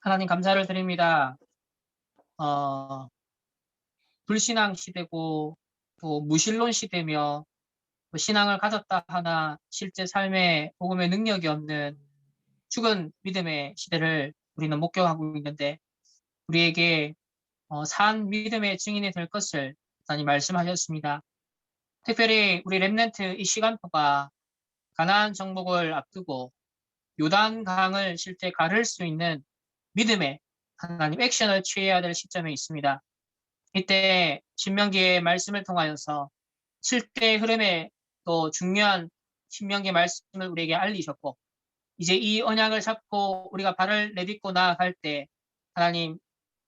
하나님 감사를 드립니다. 어, 불신앙 시대고 또 무신론 시대며 또 신앙을 가졌다 하나 실제 삶에 복음의 능력이 없는 죽은 믿음의 시대를 우리는 목격하고 있는데 우리에게 산 믿음의 증인이 될 것을 하나님 말씀하셨습니다. 특별히 우리 렘넌트 이 시간표가 가나안 정복을 앞두고 요단강을 실제 가를 수 있는 믿음의 하나님 액션을 취해야 될 시점에 있습니다. 이때 신명기의 말씀을 통하여서 7대 흐름의 또 중요한 신명기 말씀을 우리에게 알리셨고 이제 이 언약을 잡고 우리가 발을 내딛고 나아갈 때 하나님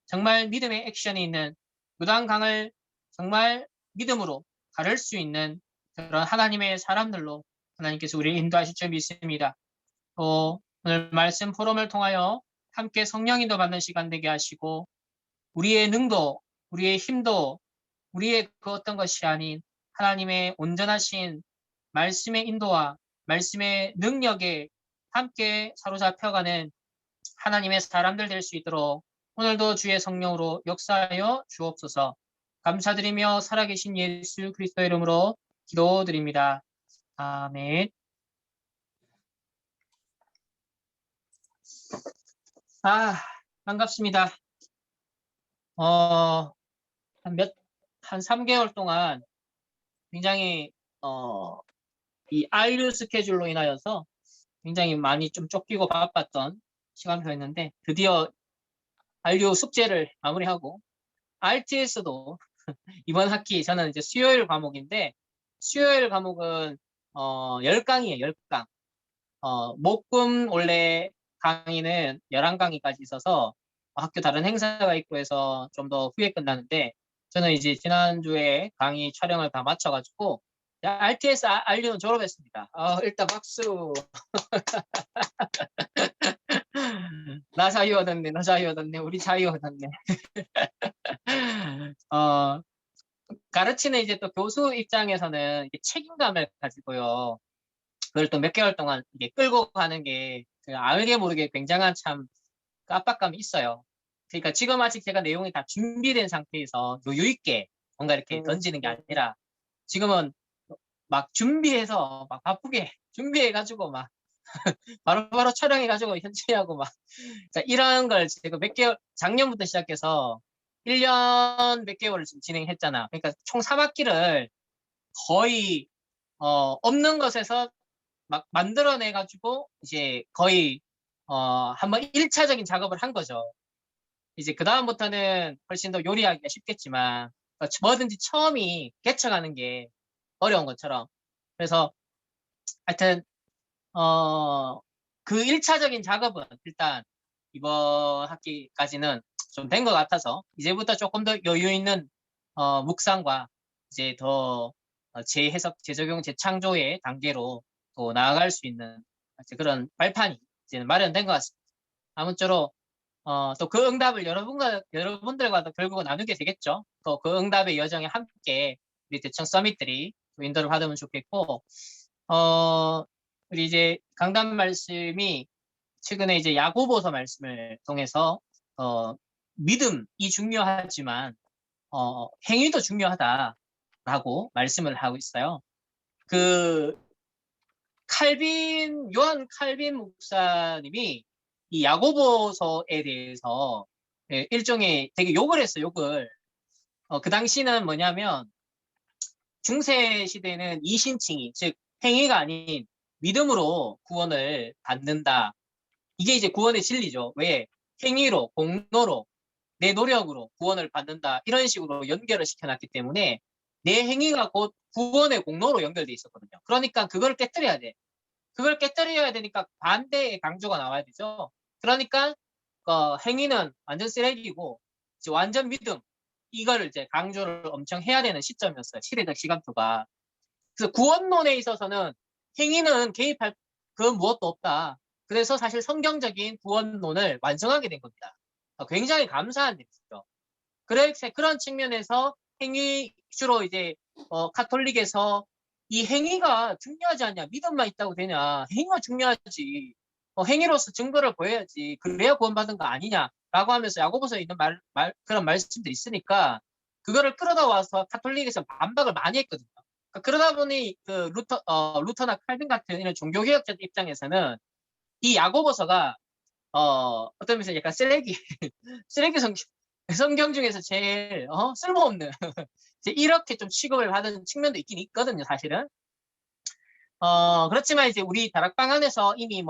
정말 믿음의 액션이 있는 요단강을 정말 믿음으로 가를 수 있는 그런 하나님의 사람들로 하나님께서 우리를 인도하실 줄 믿습니다. 또 오늘 말씀 포럼을 통하여 함께 성령 인도 받는 시간 되게 하시고 우리의 능도, 우리의 힘도, 우리의 그 어떤 것이 아닌 하나님의 온전하신 말씀의 인도와 말씀의 능력에 함께 사로잡혀가는 하나님의 사람들 될 수 있도록 오늘도 주의 성령으로 역사하여 주옵소서. 감사드리며 살아계신 예수 그리스도의 이름으로 기도드립니다. 아멘. 아, 반갑습니다. 한 한 3개월 동안 굉장히, 이 아이류 스케줄로 인하여서 굉장히 많이 좀 쫓기고 바빴던 시간표였는데, 드디어 아이류 숙제를 마무리하고, RTS도 이번 학기 저는 이제 수요일 과목인데, 수요일 과목은, 10강이에요, 10강. 목금 원래 강의는 11강의까지 있어서 학교 다른 행사가 있고 해서 좀 더 후에 끝나는데 저는 이제 지난주에 강의 촬영을 다 마쳐가지고 RTS 알리는 졸업했습니다. 일단 박수. 나 자유 얻었네, 나 자유 얻었네, 우리 자유 얻었네. 어, 가르치는 이제 또 교수 입장에서는 이게 책임감을 가지고요. 그걸 또 몇 개월 동안 이게 끌고 가는 게 알게 모르게 굉장한 참 압박감이 있어요. 그러니까 지금 아직 제가 내용이 다 준비된 상태에서 여유 있게 뭔가 이렇게 던지는 게 아니라 지금은 막 준비해서 막 바쁘게 준비해가지고 막 바로바로 촬영해가지고 현지하고 막 자, 이런 걸 제가 몇 개월 작년부터 시작해서 1년 몇 개월을 지금 진행했잖아. 그러니까 총 3학기를 거의 없는 것에서 막 만들어내가지고 이제 거의 한번 1차적인 작업을 한 거죠. 이제 그 다음부터는 훨씬 더 요리하기가 쉽겠지만 뭐든지 처음이 개척하는 게 어려운 것처럼 그래서 하여튼 그 1차적인 작업은 일단 이번 학기까지는 좀 된 것 같아서 이제부터 조금 더 여유 있는 묵상과 이제 더 재해석, 재적용, 재창조의 단계로 또 나아갈 수 있는 그런 발판이 이제는 마련된 것 같습니다. 아무쪼록 또 그 응답을 여러분들과도 결국은 나누게 되겠죠. 또 그 응답의 여정에 함께 우리 대청 서밋들이 또 인도를 받으면 좋겠고, 어, 우리 이제 강단 말씀이 최근에 이제 야고보서 말씀을 통해서, 믿음이 중요하지만, 행위도 중요하다라고 말씀을 하고 있어요. 그 요한 칼빈 목사님이 이 야고보서에 대해서 일종의 되게 욕을 했어요, 욕을. 그 당시는 뭐냐면 중세 시대는 이신칭의, 즉 행위가 아닌 믿음으로 구원을 받는다. 이게 이제 구원의 진리죠. 왜? 행위로, 공로로, 내 노력으로 구원을 받는다. 이런 식으로 연결을 시켜놨기 때문에 내 행위가 곧 구원의 공로로 연결돼 있었거든요. 그러니까 그걸 깨뜨려야 돼. 그걸 깨뜨려야 되니까 반대의 강조가 나와야 되죠. 그러니까 행위는 완전 쓰레기고 이제 완전 믿음 이거를 이제 강조를 엄청 해야 되는 시점이었어요. 시대적 시간표가. 그래서 구원론에 있어서는 행위는 개입할 그 무엇도 없다. 그래서 사실 성경적인 구원론을 완성하게 된 겁니다. 굉장히 감사한 일이죠. 그래서 그런 측면에서 행위 주로 이제 카톨릭에서 이 행위가 중요하지 않냐? 믿음만 있다고 되냐? 행위가 중요하지. 행위로서 증거를 보여야지. 그래야 구원받은 거 아니냐라고 하면서 야고보서에 있는 그런 말씀들이 있으니까 그거를 끌어다 와서 카톨릭에서 반박을 많이 했거든요. 그러다 보니 그 루터나 칼빈 같은 이런 종교개혁자 입장에서는 이 야고보서가 어떤 면에서 약간 쓰레기 쓰레기 성경 중에서 제일 쓸모없는 이렇게 좀 취급을 받은 측면도 있긴 있거든요, 사실은. 그렇지만 이제 우리 다락방 안에서 이미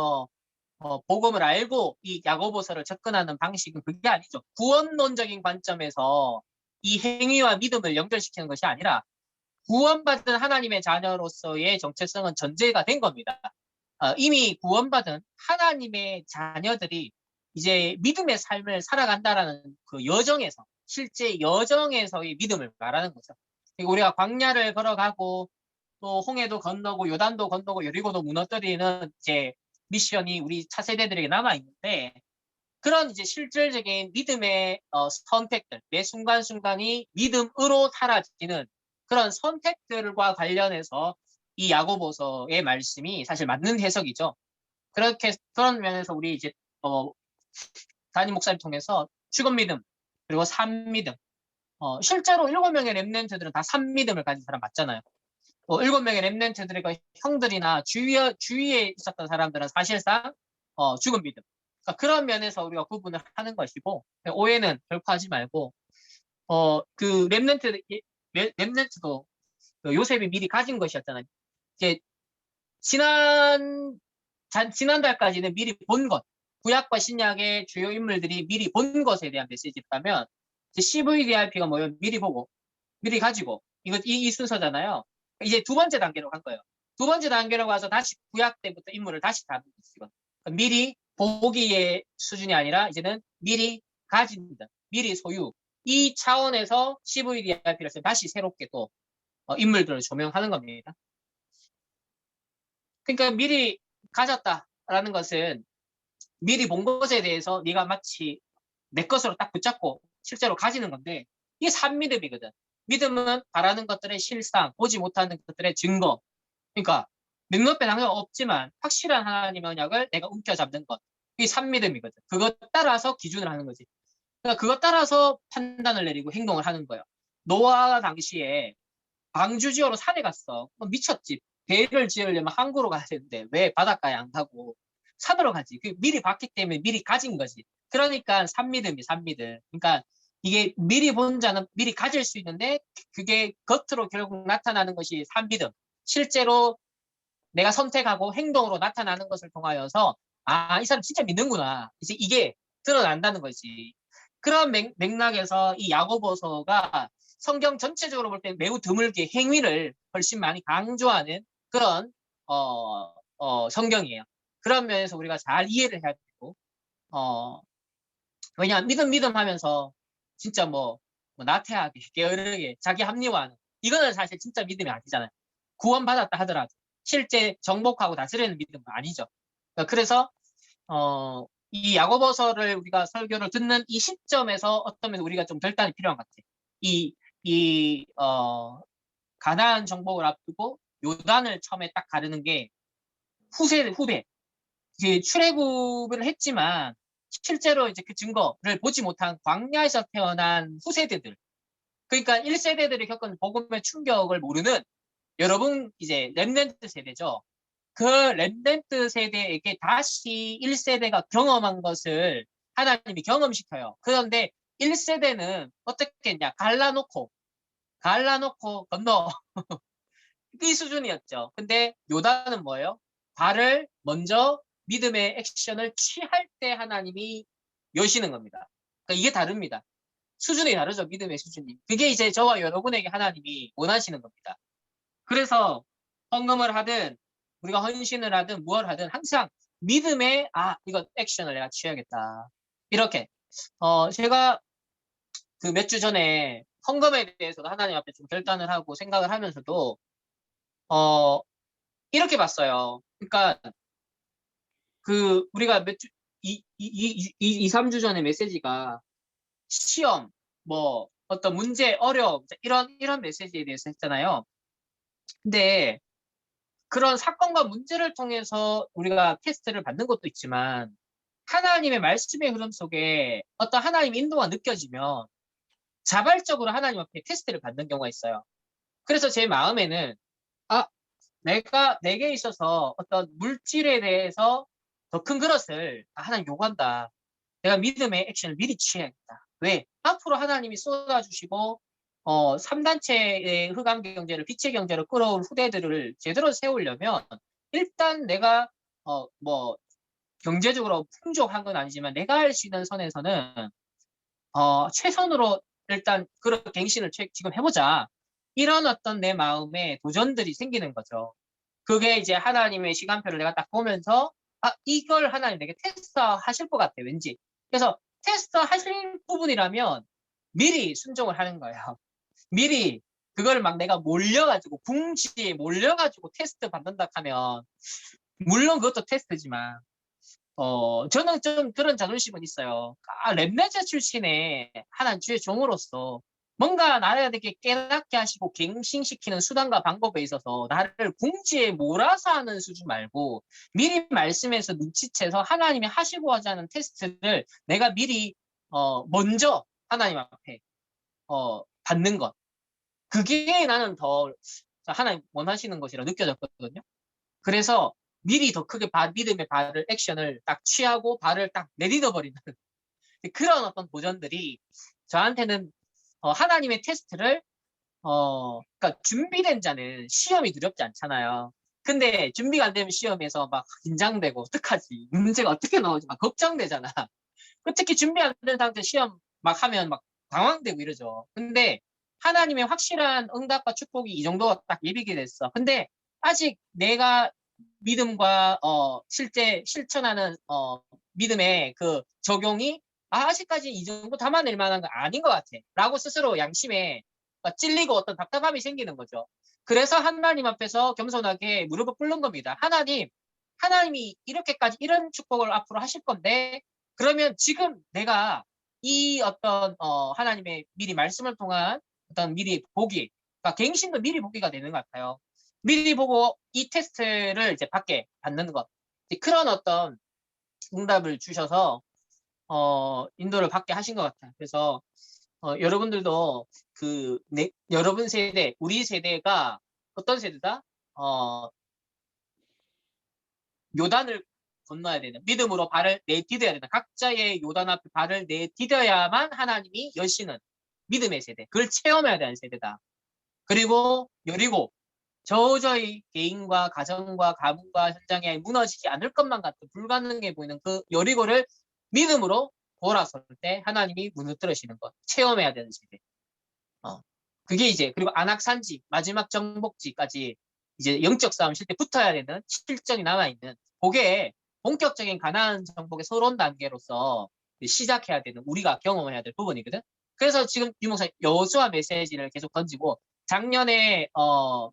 복음을 알고 이 야고보서를 접근하는 방식은 그게 아니죠. 구원론적인 관점에서 이 행위와 믿음을 연결시키는 것이 아니라 구원받은 하나님의 자녀로서의 정체성은 전제가 된 겁니다. 이미 구원받은 하나님의 자녀들이 이제 믿음의 삶을 살아간다라는 그 여정에서, 실제 여정에서의 믿음을 말하는 거죠. 그리고 우리가 광야를 걸어가고 또 홍해도 건너고 요단도 건너고 여리고도 무너뜨리는 이제 미션이 우리 차세대들에게 남아 있는데, 그런 이제 실질적인 믿음의 선택들, 매 순간순간이 믿음으로 사라지는 그런 선택들과 관련해서 이 야고보서의 말씀이 사실 맞는 해석이죠. 그런 면에서 우리 이제 담임 목사님 통해서 죽은 믿음 그리고 산 믿음, 실제로 7명의 렘넌트들은 다 산 믿음을 가진 사람 맞잖아요. 7명의 렘넌트들의 그 형들이나 주위에 있었던 사람들은 사실상 죽은 믿음. 그러니까 그런 면에서 우리가 구분을 하는 것이고, 오해는 결코 하지 말고 그 렘넌트도 요셉이 미리 가진 것이었잖아요. 이제 지난달까지는 미리 본 것, 구약과 신약의 주요 인물들이 미리 본 것에 대한 메시지였다면, CVDIP가 뭐예요? 미리 보고 미리 가지고, 이 순서잖아요. 이제 두 번째 단계로 간 거예요. 두 번째 단계로 가서 다시 구약 때부터 인물을 다시 다루는 거죠. 미리 보기의 수준이 아니라 이제는 미리 가진다, 미리 소유, 이 차원에서 CVDIP를 다시 새롭게 또 인물들을 조명하는 겁니다. 그러니까 미리 가졌다라는 것은 미리 본 것에 대해서 네가 마치 내 것으로 딱 붙잡고 실제로 가지는 건데, 이게 산믿음이거든. 믿음은 바라는 것들의 실상, 보지 못하는 것들의 증거. 그러니까 능력된 항상 없지만 확실한 하나님의 언약을 내가 움켜잡는 것. 이게 산믿음이거든. 그것 따라서 기준을 하는 거지. 그러니까 그것 따라서 판단을 내리고 행동을 하는 거예요. 노아 당시에 방주지어로 산에 갔어. 미쳤지. 배를 지으려면 항구로 가야 되는데 왜 바닷가에 안 가고 산으로 가지. 미리 봤기 때문에 미리 가진 거지. 그러니까 산믿음이 산믿음. 그러니까 이게 미리 본 자는 미리 가질 수 있는데 그게 겉으로 결국 나타나는 것이 산믿음. 실제로 내가 선택하고 행동으로 나타나는 것을 통하여서 이 사람 진짜 믿는구나. 이제 이게 드러난다는 거지. 그런 맥락에서 이 야고보서가 성경 전체적으로 볼 때 매우 드물게 행위를 훨씬 많이 강조하는 그런 성경이에요. 그런 면에서 우리가 잘 이해를 해야 되고, 왜냐하면 믿음 하면서 진짜 나태하게 게으르게 자기 합리화하는, 이거는 사실 진짜 믿음이 아니잖아요. 구원받았다 하더라도 실제 정복하고 다스리는 믿음은 아니죠. 그래서 이 야고보서를 우리가 설교를 듣는 이 시점에서 어떤 면에서 우리가 좀 결단이 필요한 것 같아요. 가나안 정복을 앞두고 요단을 처음에 딱 가르는 게 후배. 이제 출애굽을 했지만 실제로 이제 그 증거를 보지 못한 광야에서 태어난 후세대들. 그러니까 1세대들이 겪은 복음의 충격을 모르는 여러분 이제 렘넌트 세대죠. 그 렘넌트 세대에게 다시 1세대가 경험한 것을 하나님이 경험시켜요. 그런데 1세대는 어떻게 했냐? 갈라놓고 건너 이 수준이었죠. 근데 요단은 뭐예요? 발을 먼저 믿음의 액션을 취할 때 하나님이 여시는 겁니다. 그러니까 이게 다릅니다. 수준이 다르죠. 믿음의 수준이. 그게 이제 저와 여러분에게 하나님이 원하시는 겁니다. 그래서 헌금을 하든 우리가 헌신을 하든 무엇을 하든 항상 믿음의 이거 액션을 내가 취해야겠다. 이렇게 제가 그 몇 주 전에 헌금에 대해서도 하나님 앞에 좀 결단을 하고 생각을 하면서도 어 이렇게 봤어요. 그러니까 그 우리가 몇 주, 3주 전에 메시지가 시험, 어떤 문제, 어려움, 이런 메시지에 대해서 했잖아요. 근데 그런 사건과 문제를 통해서 우리가 테스트를 받는 것도 있지만 하나님의 말씀의 흐름 속에 어떤 하나님의 인도가 느껴지면 자발적으로 하나님 앞에 테스트를 받는 경우가 있어요. 그래서 제 마음에는 아, 내게 있어서 어떤 물질에 대해서 더 큰 그릇을 하나님 요구한다. 내가 믿음의 액션을 미리 취해야겠다. 왜? 앞으로 하나님이 쏟아주시고 3단체의 흑암 경제를 빛의 경제로 끌어올 후대들을 제대로 세우려면 일단 내가 뭐 경제적으로 풍족한 건 아니지만 내가 할 수 있는 선에서는 최선으로 일단 그런 갱신을 지금 해보자. 이런 어떤 내 마음에 도전들이 생기는 거죠. 그게 이제 하나님의 시간표를 내가 딱 보면서 이걸 하나님 내게 테스트 하실 것 같아, 왠지. 그래서 테스트 하실 부분이라면 미리 순종을 하는 거예요. 미리 그걸 막 내가 몰려가지고 궁지에 몰려가지고 테스트 받는다 하면 물론 그것도 테스트지만 저는 좀 그런 자존심은 있어요. 랩레저 출신의 하나님 주의 종으로서 뭔가 나를 되게 깨닫게 하시고 갱신시키는 수단과 방법에 있어서 나를 궁지에 몰아서 하는 수준 말고 미리 말씀에서 눈치채서 하나님이 하시고 하자는 테스트를 내가 미리 먼저 하나님 앞에 받는 것. 그게 나는 더 하나님 원하시는 것이라 느껴졌거든요. 그래서 미리 더 크게 믿음의 발을 액션을 딱 취하고 발을 딱 내딛어버리는 그런 어떤 도전들이 저한테는 하나님의 테스트를 그러니까 준비된 자는 시험이 두렵지 않잖아요. 근데 준비가 안 되면 시험에서 막 긴장되고 어떡하지? 문제가 어떻게 나오지? 막 걱정되잖아. 특히 준비 안 된 상태 시험 막 하면 막 당황되고 이러죠. 근데 하나님의 확실한 응답과 축복이 이 정도가 딱 예비게 됐어. 근데 아직 내가 믿음과 실제 실천하는 믿음의 그 적용이 아직까지 이 정도 담아낼 만한 거 아닌 것 같아. 라고 스스로 양심에 찔리고 어떤 답답함이 생기는 거죠. 그래서 하나님 앞에서 겸손하게 무릎을 꿇는 겁니다. 하나님이 이렇게까지 이런 축복을 앞으로 하실 건데 그러면 지금 내가 이 어떤 하나님의 미리 말씀을 통한 어떤 미리 보기, 그러니까 갱신도 미리 보기가 되는 것 같아요. 미리 보고 이 테스트를 이제 받는 것. 그런 어떤 응답을 주셔서 인도를 받게 하신 것 같아요. 그래서 여러분들도 여러분 세대, 우리 세대가 어떤 세대다? 요단을 건너야 되는 믿음으로 발을 내디뎌야 되는 각자의 요단 앞에 발을 내디뎌야만 하나님이 여시는 믿음의 세대. 그걸 체험해야 되는 세대다. 그리고 여리고 저저히 개인과 가정과 가문과 현장에 무너지지 않을 것만 같은 불가능해 보이는 그 여리고를 믿음으로 돌아설 때 하나님이 무너뜨리시는 것 체험해야 되는 세대. 그게 이제 그리고 안악산지 마지막 정복지까지 이제 영적 싸움 실 때 붙어야 되는 실전이 남아있는 그게 본격적인 가나안 정복의 서론 단계로서 시작해야 되는 우리가 경험해야 될 부분이거든. 그래서 지금 유목사 여호수아 메시지를 계속 던지고 작년에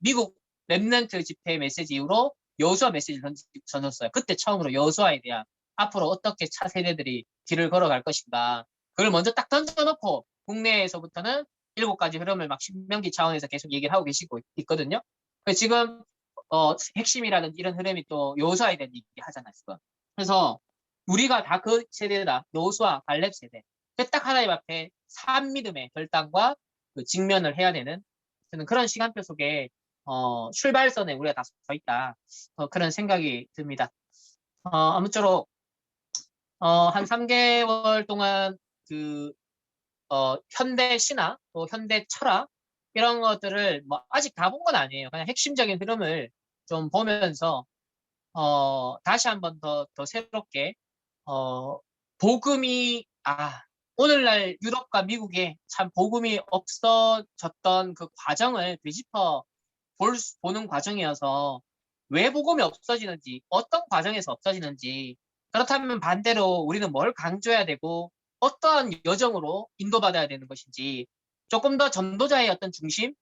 미국 렘넌트 집회 메시지 이후로 여호수아 메시지를 던졌어요. 그때 처음으로 여호수아에 대한 앞으로 어떻게 차세대들이 길을 걸어갈 것인가 그걸 먼저 딱 던져놓고 국내에서부터는 7가지 흐름을 막 신명기 차원에서 계속 얘기를 하고 계시고 있거든요. 지금 핵심이라는 이런 흐름이 또 여호수아에 대한 얘기 하잖아요. 그래서 우리가 다 그 세대다. 여호수아, 갈렙 세대. 딱 하나님 앞에 산 믿음의 결단과 그 직면을 해야 되는 저는 그런 시간표 속에 출발선에 우리가 다 서 있다. 그런 생각이 듭니다. 아무쪼록 한 3개월 동안 그 현대 신화, 또 현대 철학 이런 것들을 뭐 아직 다 본 건 아니에요. 그냥 핵심적인 흐름을 좀 보면서 다시 한번 더 새롭게 복음이 오늘날 유럽과 미국에 참 복음이 없어졌던 그 과정을 되짚어 보는 과정이어서 왜 복음이 없어지는지, 어떤 과정에서 없어지는지, 그렇다면 반대로 우리는 뭘 강조해야 되고, 어떠한 여정으로 인도받아야 되는 것인지, 조금 더 전도자의 어떤 중심,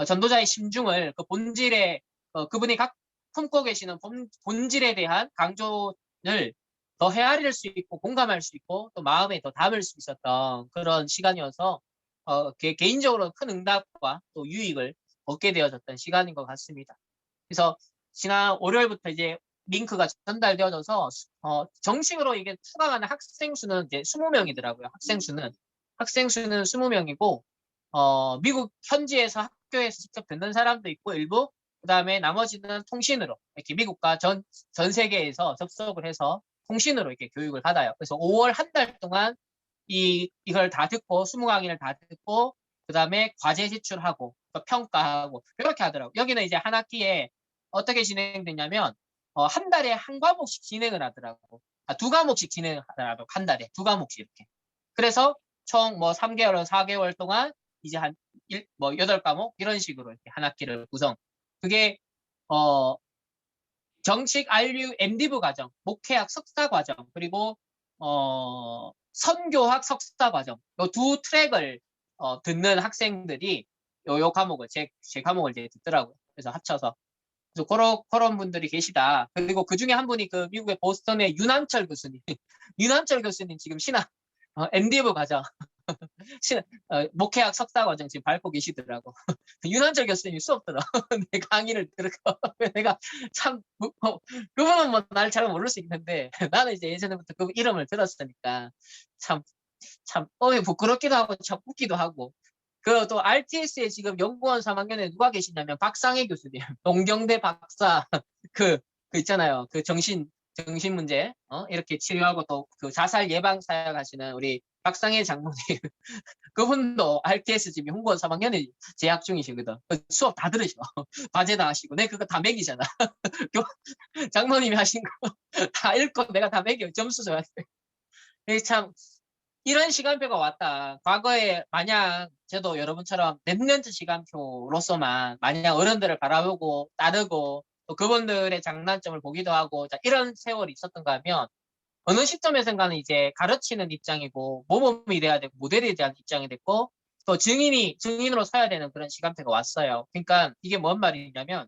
전도자의 심중을 그 본질에, 그분이 품고 계시는 본질에 대한 강조를 더 헤아릴 수 있고, 공감할 수 있고, 또 마음에 더 담을 수 있었던 그런 시간이어서, 개인적으로 큰 응답과 또 유익을 얻게 되어졌던 시간인 것 같습니다. 그래서 지난 월요일부터 이제 링크가 전달되어져서 정식으로 이게 추가하는 학생 수는 이제 20명이더라고요. 학생 수는 20명이고 미국 현지에서 학교에서 직접 듣는 사람도 있고 일부 그다음에 나머지는 통신으로 이렇게 미국과 전 세계에서 접속을 해서 통신으로 이렇게 교육을 받아요. 그래서 5월 한 달 동안 이걸 다 듣고 20강의를 다 듣고 그다음에 과제 제출하고 또 평가하고 이렇게 하더라고요. 여기는 이제 한 학기에 어떻게 진행되냐면 한 달에 한 과목씩 진행을 하더라고. 두 과목씩 진행을 하더라고. 한 달에 두 과목씩 이렇게. 그래서 총 뭐 3개월, 4개월 동안 이제 한 8과목 이런 식으로 이렇게 한 학기를 구성. 그게 정식 RU MDiv 과정, 목회학 석사 과정, 그리고 선교학 석사 과정, 이 두 트랙을 듣는 학생들이 요 과목을 제 과목을 이제 듣더라고요. 그래서 합쳐서 그래서 그런 분들이 계시다. 그리고 그 중에 한 분이 그 미국의 보스턴의 윤한철 교수님, 윤한철 교수님 지금 신학 MDiv 과정 목회학 석사 과정 지금 밟고 계시더라고. 윤한철 교수님이 수업 들어. 내 강의를 들고 내가 참 그분은 뭐 날 잘 모를 수 있는데 나는 이제 예전부터 그 이름을 들었으니까 참 부끄럽기도 하고 참 웃기도 하고. 그 또 RTS에 지금 연구원 3학년에 누가 계시냐면 박상혜 교수님, 동경대 박사 그 있잖아요. 그 정신 문제 이렇게 치료하고 또 그 자살 예방 사역하시는 우리 박상혜 장모님 그분도 RTS 지금 홍보원 3학년에 재학 중이시거든. 수업 다 들으셔. 과제 다 하시고. 내 그거 다 매기잖아. 장모님이 하신 거 다 읽고 내가 다 매겨. 점수 줘야 돼. 참 이런 시간표가 왔다. 과거에 마냥 저도 여러분처럼 랩런트 시간표로서만 마냥 어른들을 바라보고 따르고 또 그분들의 장단점을 보기도 하고 자, 이런 세월이 있었던가 하면 어느 시점에선가는 이제 가르치는 입장이고 모범이 돼야 되고 모델에 대한 입장이 됐고 또 증인으로 서야 되는 그런 시간대가 왔어요. 그러니까 이게 뭔 말이냐면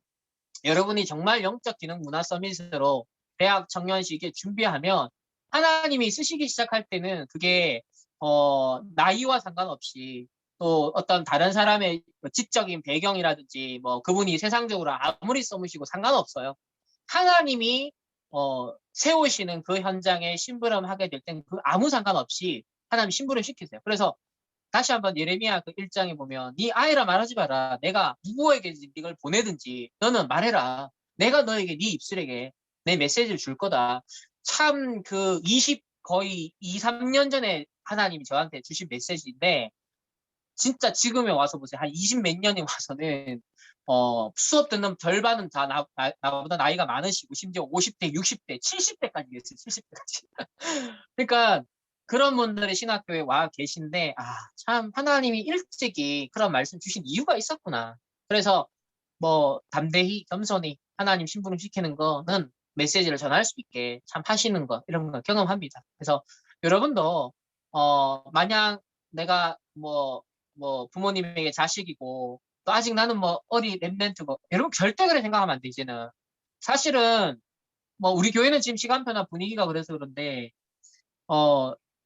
여러분이 정말 영적 기능 문화 서밋으로 대학 청년시기에 준비하면 하나님이 쓰시기 시작할 때는 그게 나이와 상관없이 또 어떤 다른 사람의 지적인 배경이라든지 뭐 그분이 세상적으로 아무리 써무시고 상관없어요. 하나님이 세우시는 그 현장에 심부름하게 될 땐 그 아무 상관없이 하나님 심부름 시키세요. 그래서 다시 한번 예레미야 그 1장에 보면 네 아이라 말하지 마라. 내가 누구에게 이걸 보내든지 너는 말해라. 내가 너에게 네 입술에게 내 메시지를 줄 거다. 참 그 거의 2, 3년 전에 하나님이 저한테 주신 메시지인데 진짜 지금에 와서 보세요. 한 20 몇 년에 와서는 수업 듣는 절반은 다 나보다 나이가 많으시고 심지어 50대, 60대, 70대까지 계세요. 70대까지. 그러니까 그런 분들이 신학교에 와 계신데 참 하나님이 일찍이 그런 말씀 주신 이유가 있었구나. 그래서 뭐 담대히 겸손히 하나님 심부름 시키는 거는 메시지를 전할 수 있게 참 하시는 거 이런 거 경험합니다. 그래서 여러분도 마냥 내가 부모님에게 자식이고 또 아직 나는 뭐 랩런트고 여러분 절대 그렇게 생각하면 안 돼. 이제는 사실은 뭐 우리 교회는 지금 시간표나 분위기가 그래서 그런데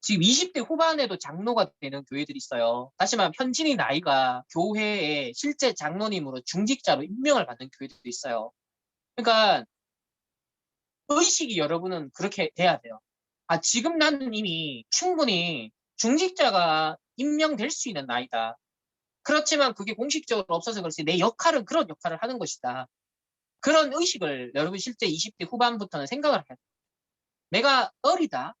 지금 20대 후반에도 장로가 되는 교회들이 있어요. 다시 말하면 현진이 나이가 교회에 실제 장로님으로 중직자로 임명을 받는 교회들도 있어요. 그러니까 의식이 여러분은 그렇게 돼야 돼요. 지금 나는 이미 충분히 중직자가 임명될 수 있는 나이다. 그렇지만 그게 공식적으로 없어서 그렇지 내 역할은 그런 역할을 하는 것이다. 그런 의식을 여러분 실제 20대 후반부터는 생각을 해야 돼요. 내가 어리다.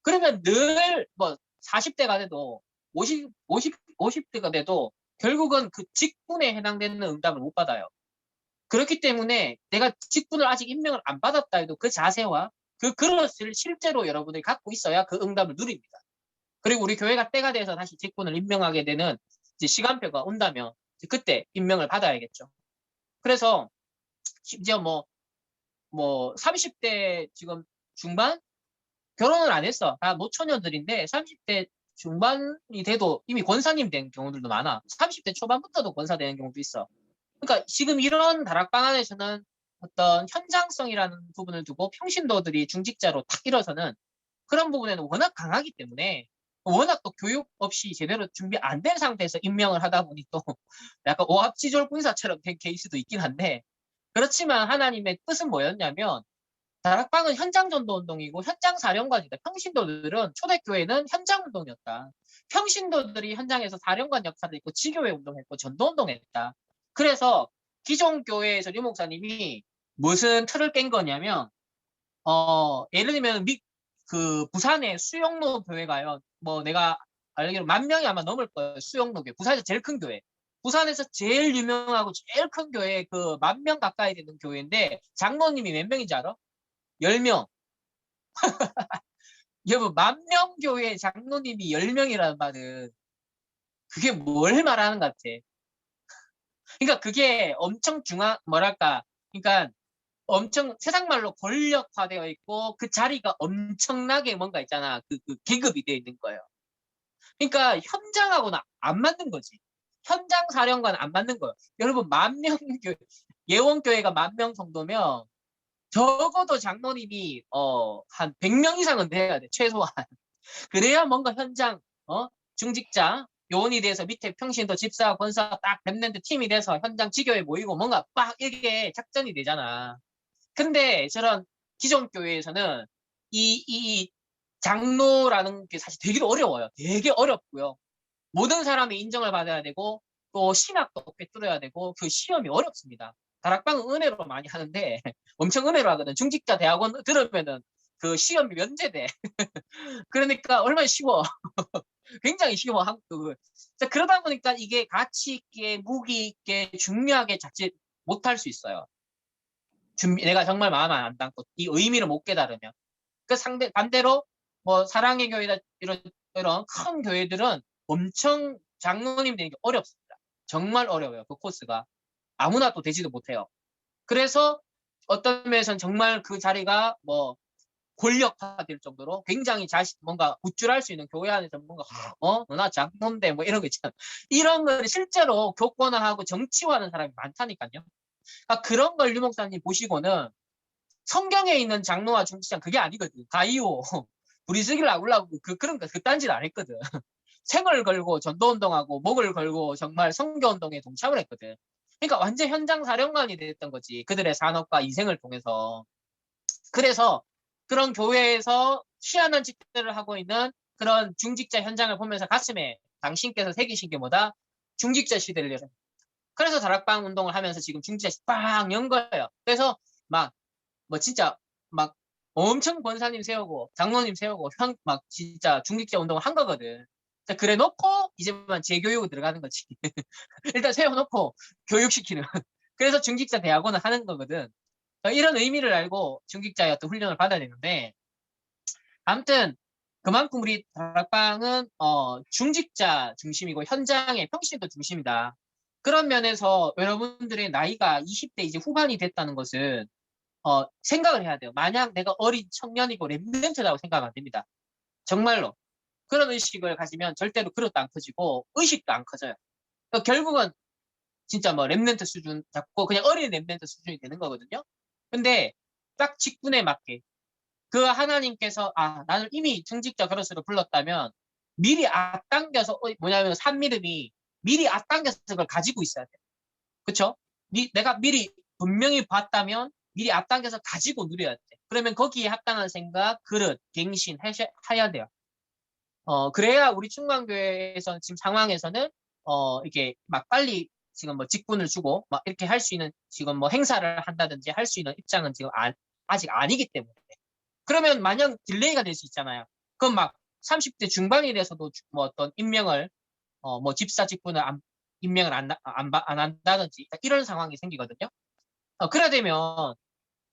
그러면 늘 뭐 40대가 돼도 50대가 돼도 결국은 그 직분에 해당되는 응답을 못 받아요. 그렇기 때문에 내가 직분을 아직 임명을 안 받았다 해도 그 자세와 그릇을 실제로 여러분이 갖고 있어야 그 응답을 누립니다. 그리고 우리 교회가 때가 돼서 다시 직분을 임명하게 되는 이제 시간표가 온다면 그때 임명을 받아야겠죠. 그래서 심지어 뭐 30대 지금 중반 결혼을 안 했어. 다 노처녀들인데 30대 중반이 돼도 이미 권사님 된 경우들도 많아. 30대 초반부터도 권사 되는 경우도 있어. 그러니까 지금 이런 다락방 안에서는 어떤 현장성이라는 부분을 두고 평신도들이 중직자로 탁 일어서는 그런 부분에는 워낙 강하기 때문에 워낙 또 교육 없이 제대로 준비 안 된 상태에서 임명을 하다 보니 또 약간 오합지졸 군사처럼 된 케이스도 있긴 한데 그렇지만 하나님의 뜻은 뭐였냐면 다락방은 현장 전도 운동이고 현장 사령관이다. 평신도들은 초대교회는 현장 운동이었다. 평신도들이 현장에서 사령관 역할을 했고 지교회 운동했고 전도 운동했다. 그래서 기존 교회에서 류 목사님이 무슨 틀을 깬 거냐면 예를 들면 그 부산에 수영로 교회가요. 뭐 내가 알기로 10,000명이 아마 넘을 거예요. 수영로 교회. 부산에서 제일 큰 교회. 부산에서 제일 유명하고 제일 큰 교회 그 10,000명 가까이 되는 교회인데 장로님이 몇 명인지 알아? 10명. 여러분 10,000명 교회 장로님이 10명이라는 말은 그게 뭘 말하는 것 같아. 그러니까 그게 엄청 뭐랄까. 그러니까 엄청 세상 말로 권력화되어 있고 그 자리가 엄청나게 뭔가 있잖아. 그 계급이 되어 있는 거예요. 그러니까 현장하고는 안 맞는 거지. 현장 사령과는 안 맞는 거예요. 여러분 10,000명 예원교회가 10,000명 정도면 적어도 장로님이 한 100명 이상은 돼야 돼. 최소한. 그래야 뭔가 현장 중직자 요원이 돼서 밑에 평신도 집사 권사 딱 랩랜드 팀이 돼서 현장 지교에 모이고 뭔가 빡 이게 작전이 되잖아. 근데 저런 기존 교회에서는 이 장로라는 게 사실 되게 어려워요. 되게 어렵고요. 모든 사람이 인정을 받아야 되고 또 신학도 꿰뚫어야 되고 그 시험이 어렵습니다. 다락방은 은혜로 많이 하는데 엄청 은혜로 하거든. 중직자 대학원 들으면은 그 시험이 면제돼. 그러니까 얼마나 쉬워. 굉장히 쉬워. 그러다 보니까 이게 가치 있게 무기 있게 중요하게 자칫 못할 수 있어요. 내가 정말 마음 안 담고 이 의미를 못 깨달으면. 그 반대로 뭐 사랑의 교회다 이런 큰 교회들은 엄청 장로님 되는 게 어렵습니다. 정말 어려워요. 그 코스가. 아무나 또 되지도 못해요. 그래서 어떤 면에서는 정말 그 자리가 뭐 권력화될 정도로 굉장히 뭔가 구출할 수 있는 교회 안에서 뭔가 너나 장로인데 뭐 이런 거 있잖아. 이런 걸 실제로 교권화하고 정치화하는 사람이 많다니까요. 그러니까 그런 걸 류 목사님 보시고는 성경에 있는 장로와 중직자 그게 아니거든. 가이오 부리스길라 아굴라 그런 거 그딴 짓 안 했거든. 생을 걸고 전도운동하고 목을 걸고 정말 선교운동에 동참을 했거든. 그러니까 완전 현장 사령관이 됐던 거지. 그들의 산업과 인생을 통해서. 그래서 그런 교회에서 희한한 짓들을 하고 있는 그런 중직자 현장을 보면서 가슴에 당신께서 새기신 게 뭐다? 중직자 시대를 열어. 그래서 다락방 운동을 하면서 지금 중직자 빵 연 거예요. 그래서 막 뭐 진짜 막 엄청 권사님 세우고 장로님 세우고 막 진짜 중직자 운동을 한 거거든. 그래 놓고 이제만 재교육을 들어가는 거지. 일단 세워놓고 교육시키는. 그래서 중직자 대학원을 하는 거거든. 이런 의미를 알고 중직자의 어떤 훈련을 받아야 되는데 아무튼 그만큼 우리 다락방은 중직자 중심이고 현장의 평신도 중심이다. 그런 면에서 여러분들의 나이가 20대 이제 후반이 됐다는 것은 생각을 해야 돼요. 만약 내가 어린 청년이고 랩런트라고 생각하면 안 됩니다. 정말로. 그런 의식을 가지면 절대로 그릇도 안 커지고 의식도 안 커져요. 그러니까 결국은 진짜 뭐 랩런트 수준 잡고 그냥 어린 랩런트 수준이 되는 거거든요. 근데 딱 직분에 맞게 그 하나님께서 나를 이미 중직자 그릇으로 불렀다면 미리 앞당겨서 뭐냐면 산 믿음이 미리 앞당겨서 그걸 가지고 있어야 돼요. 그쵸? 내가 미리 분명히 봤다면 미리 앞당겨서 가지고 누려야 돼. 그러면 거기에 합당한 생각, 그릇, 갱신 해야 돼요. 그래야 우리 충만교회에서 지금 상황에서는 이게 막 빨리 지금 뭐 직분을 주고 막 이렇게 할 수 있는 지금 뭐 행사를 한다든지 할 수 있는 입장은 지금 아직 아니기 때문에. 그러면 마냥 딜레이가 될 수 있잖아요. 그럼 막 30대 중반이 돼서도 뭐 어떤 임명을 뭐 집사 직분을 임명을 안 한다든지 이런 상황이 생기거든요. 그래 되면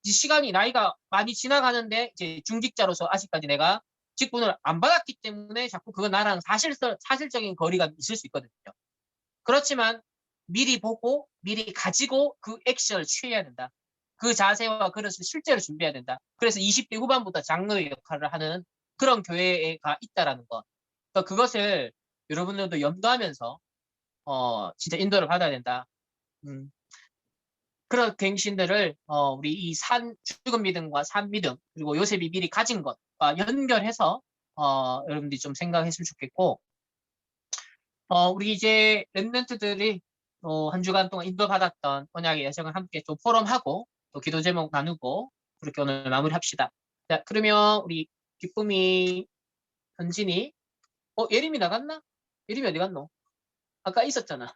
시간이 나이가 많이 지나가는데 이제 중직자로서 아직까지 내가 직분을 안 받았기 때문에 자꾸 그거 나랑 사실적인 거리가 있을 수 있거든요. 그렇지만 미리 보고 미리 가지고 그 액션을 취해야 된다. 그 자세와 그릇을 실제로 준비해야 된다. 그래서 20대 후반부터 장로의 역할을 하는 그런 교회가 있다라는 것. 그러니까 그것을 여러분들도 염두하면서 진짜 인도를 받아야 된다. 그런 갱신들을 우리 이 죽은 믿음과 산 믿음 그리고 요셉이 미리 가진 것과 연결해서 여러분들이 좀 생각했으면 좋겠고 우리 이제 랩런트들이 또 한 주간 동안 인도받았던 언약의 여정을 함께 좀 포럼하고 또 기도 제목 나누고 그렇게 오늘 마무리합시다. 자, 그러면 우리 기쁨이, 현진이, 예림이 나갔나? 예림이 어디 갔노? 아까 있었잖아.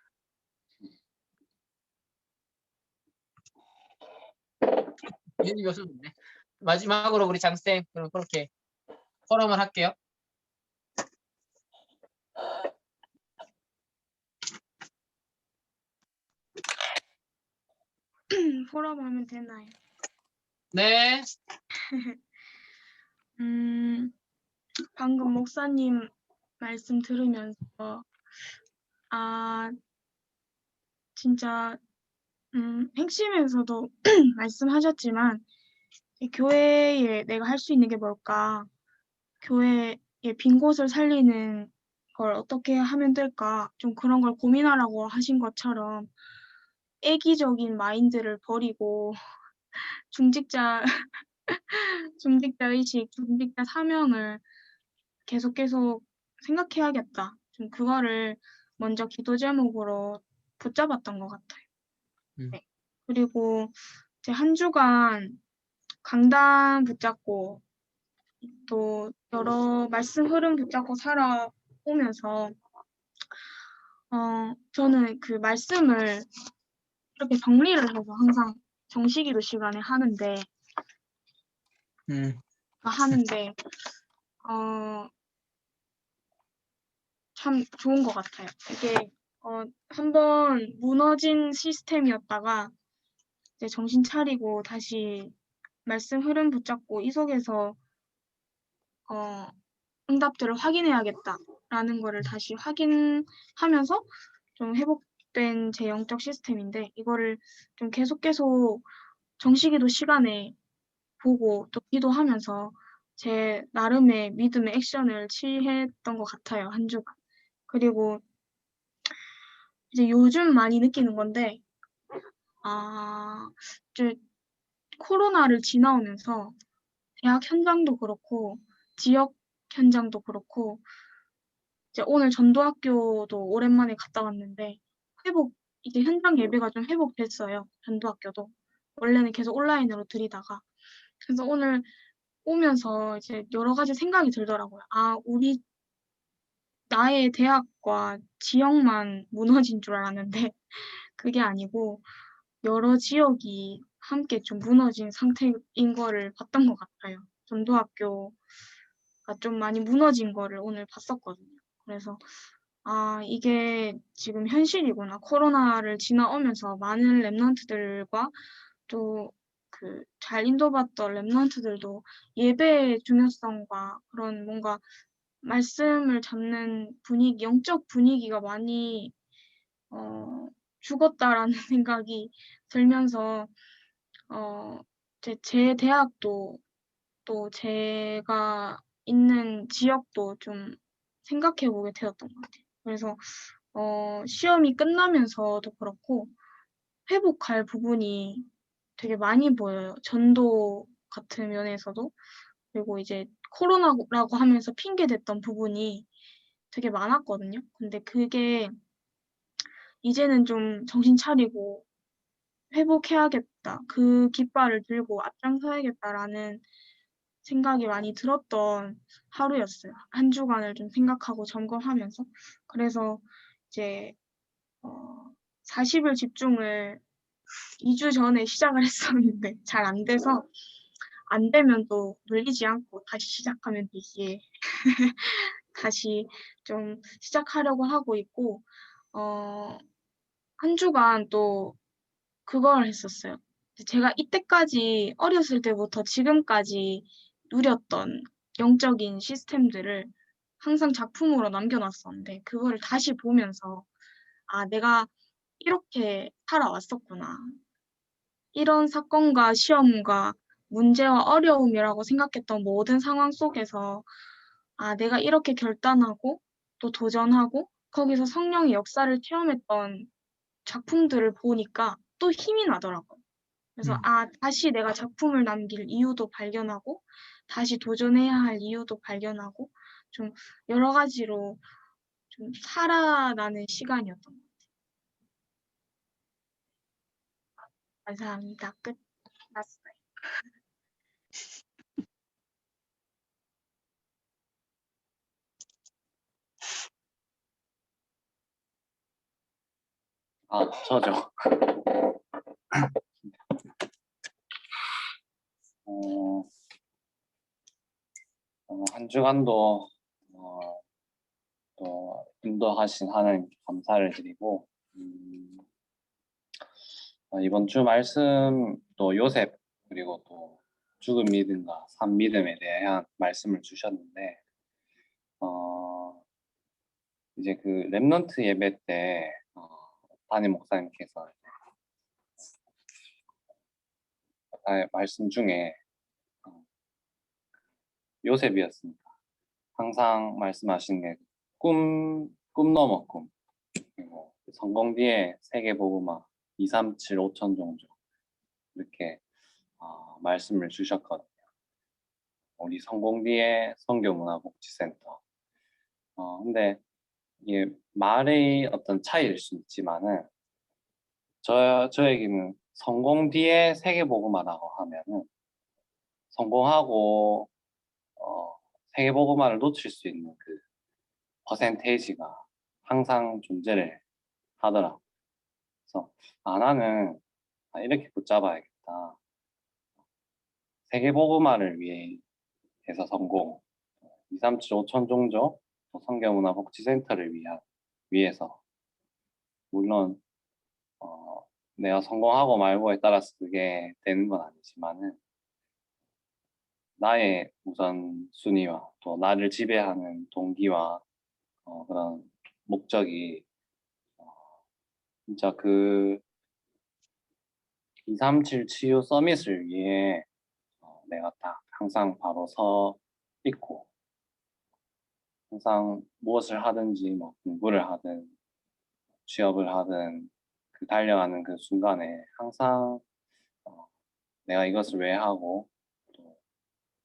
예림이 없었는데. 마지막으로 우리 장쌤, 그럼 그렇게 포럼을 할게요. 포럼하면 되나요? 네. 방금 목사님 말씀 들으면서 진짜 핵심에서도 말씀하셨지만 이 교회에 내가 할 수 있는 게 뭘까? 교회의 빈 곳을 살리는 걸 어떻게 하면 될까? 좀 그런 걸 고민하라고 하신 것처럼 애기적인 마인드를 버리고 중직자 중직자 의식, 중직자 사명을 계속 생각해야겠다. 좀 그거를 먼저 기도 제목으로 붙잡았던 것 같아요. 네. 그리고 이제 한 주간 강단 붙잡고 또 여러 말씀 흐름 붙잡고 살아오면서 저는 그 말씀을 이렇게 정리를 해서 항상 정시기도 시간에 하는데 참 좋은 것 같아요. 이게 한번 무너진 시스템이었다가 이제 정신 차리고 다시 말씀 흐름 붙잡고 이 속에서 응답들을 확인해야겠다라는 거를 다시 확인하면서 좀 회복된 제 영적 시스템인데 이거를 좀 계속 정시기도 시간에 보고 또 기도하면서 제 나름의 믿음의 액션을 취했던 것 같아요, 한 주간. 그리고 이제 요즘 많이 느끼는 건데, 이제 코로나를 지나오면서 대학 현장도 그렇고, 지역 현장도 그렇고, 이제 오늘 전도학교도 오랜만에 갔다 왔는데, 이제 현장 예배가 좀 회복됐어요, 전도학교도. 원래는 계속 온라인으로 드리다가. 그래서 오늘 오면서 이제 여러 가지 생각이 들더라고요. 나의 대학과 지역만 무너진 줄 알았는데, 그게 아니고, 여러 지역이 함께 좀 무너진 상태인 거를 봤던 것 같아요. 전도학교가 좀 많이 무너진 거를 오늘 봤었거든요. 그래서, 이게 지금 현실이구나. 코로나를 지나오면서 많은 렘넌트들과 또 잘 인도받던 렘넌트들도 예배의 중요성과 그런 뭔가 말씀을 잡는 영적 분위기가 많이 죽었다라는 생각이 들면서 제 대학도 또 제가 있는 지역도 좀 생각해 보게 되었던 것 같아요. 그래서 시험이 끝나면서도 그렇고 회복할 부분이 되게 많이 보여요. 전도 같은 면에서도. 그리고 이제 코로나라고 하면서 핑계 댔던 부분이 되게 많았거든요. 근데 그게 이제는 좀 정신 차리고 회복해야겠다. 그 깃발을 들고 앞장서야겠다라는 생각이 많이 들었던 하루였어요. 한 주간을 좀 생각하고 점검하면서. 그래서 이제 40일 집중을 2주 전에 시작을 했었는데 잘 안 돼서 안 되면 또 눌리지 않고 다시 시작하면 되지. 다시 좀 시작하려고 하고 있고 한 주간 또 그걸 했었어요. 제가 이때까지 어렸을 때부터 지금까지 누렸던 영적인 시스템들을 항상 작품으로 남겨놨었는데 그거를 다시 보면서 내가 이렇게 살아왔었구나. 이런 사건과 시험과 문제와 어려움이라고 생각했던 모든 상황 속에서 내가 이렇게 결단하고 또 도전하고 거기서 성령의 역사를 체험했던 작품들을 보니까 또 힘이 나더라고요. 그래서 다시 내가 작품을 남길 이유도 발견하고 다시 도전해야 할 이유도 발견하고 좀 여러 가지로 좀 살아나는 시간이었던 것 같아요. 감사합니다. 끝났어요. 저죠. 한 주간도 또 인도하신 하나님 감사를 드리고, 이번 주 말씀 또 요셉 그리고 또 죽은 믿음과 산 믿음에 대한 말씀을 주셨는데, 이제 그 렘넌트 예배 때 담임 목사님께서 말씀 중에 요셉이었습니다. 항상 말씀하시는 게 꿈 넘어 꿈, 그리고 성공 뒤에 세계복음화 2, 3, 7, 5천 종족 이렇게 말씀을 주셨거든요. 우리 성공 뒤에 선교문화복지센터. 근데 이게 말의 어떤 차이일 수 있지만은 저에게는 성공 뒤에 세계복음화라고 하면은 성공하고 세계복음화를 놓칠 수 있는 그 퍼센테이지가 항상 존재를 하더라. 그래서 나는 이렇게 붙잡아야겠다. 세계복음화를 위해서 성공, 2, 3, 7, 5천 종족, 성경문화복지센터를 위해서 물론 내가 성공하고 말고에 따라서 그게 되는 건 아니지만은 나의 우선순위와 또 나를 지배하는 동기와 그런 목적이 진짜 그 237 치유 서밋을 위해 내가 딱 항상 바로 서 있고 항상 무엇을 하든지 뭐 공부를 하든 취업을 하든 그 달려가는 그 순간에 항상 내가 이것을 왜 하고 또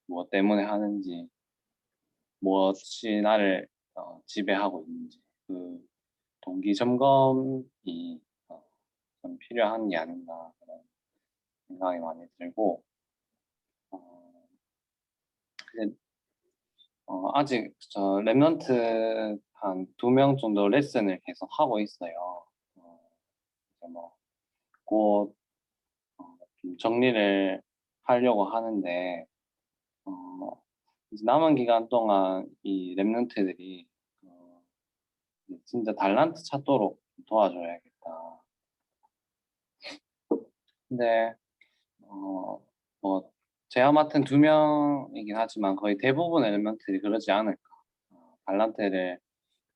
무엇 때문에 하는지 무엇이 나를 지배하고 있는지 그 동기 점검이 좀 필요한 게 아닌가 그런 생각이 많이 들고 근데, 아직 저 랩런트 한 2명 정도 레슨을 계속 하고 있어요. 이제 곧 좀 정리를 하려고 하는데 이제 남은 기간 동안 이 랩런트들이 진짜 달란트 찾도록 도와줘야겠다. 근데 뭐 제가 맡은 2명이긴 하지만 거의 대부분의 랩런트들이 그러지 않을까.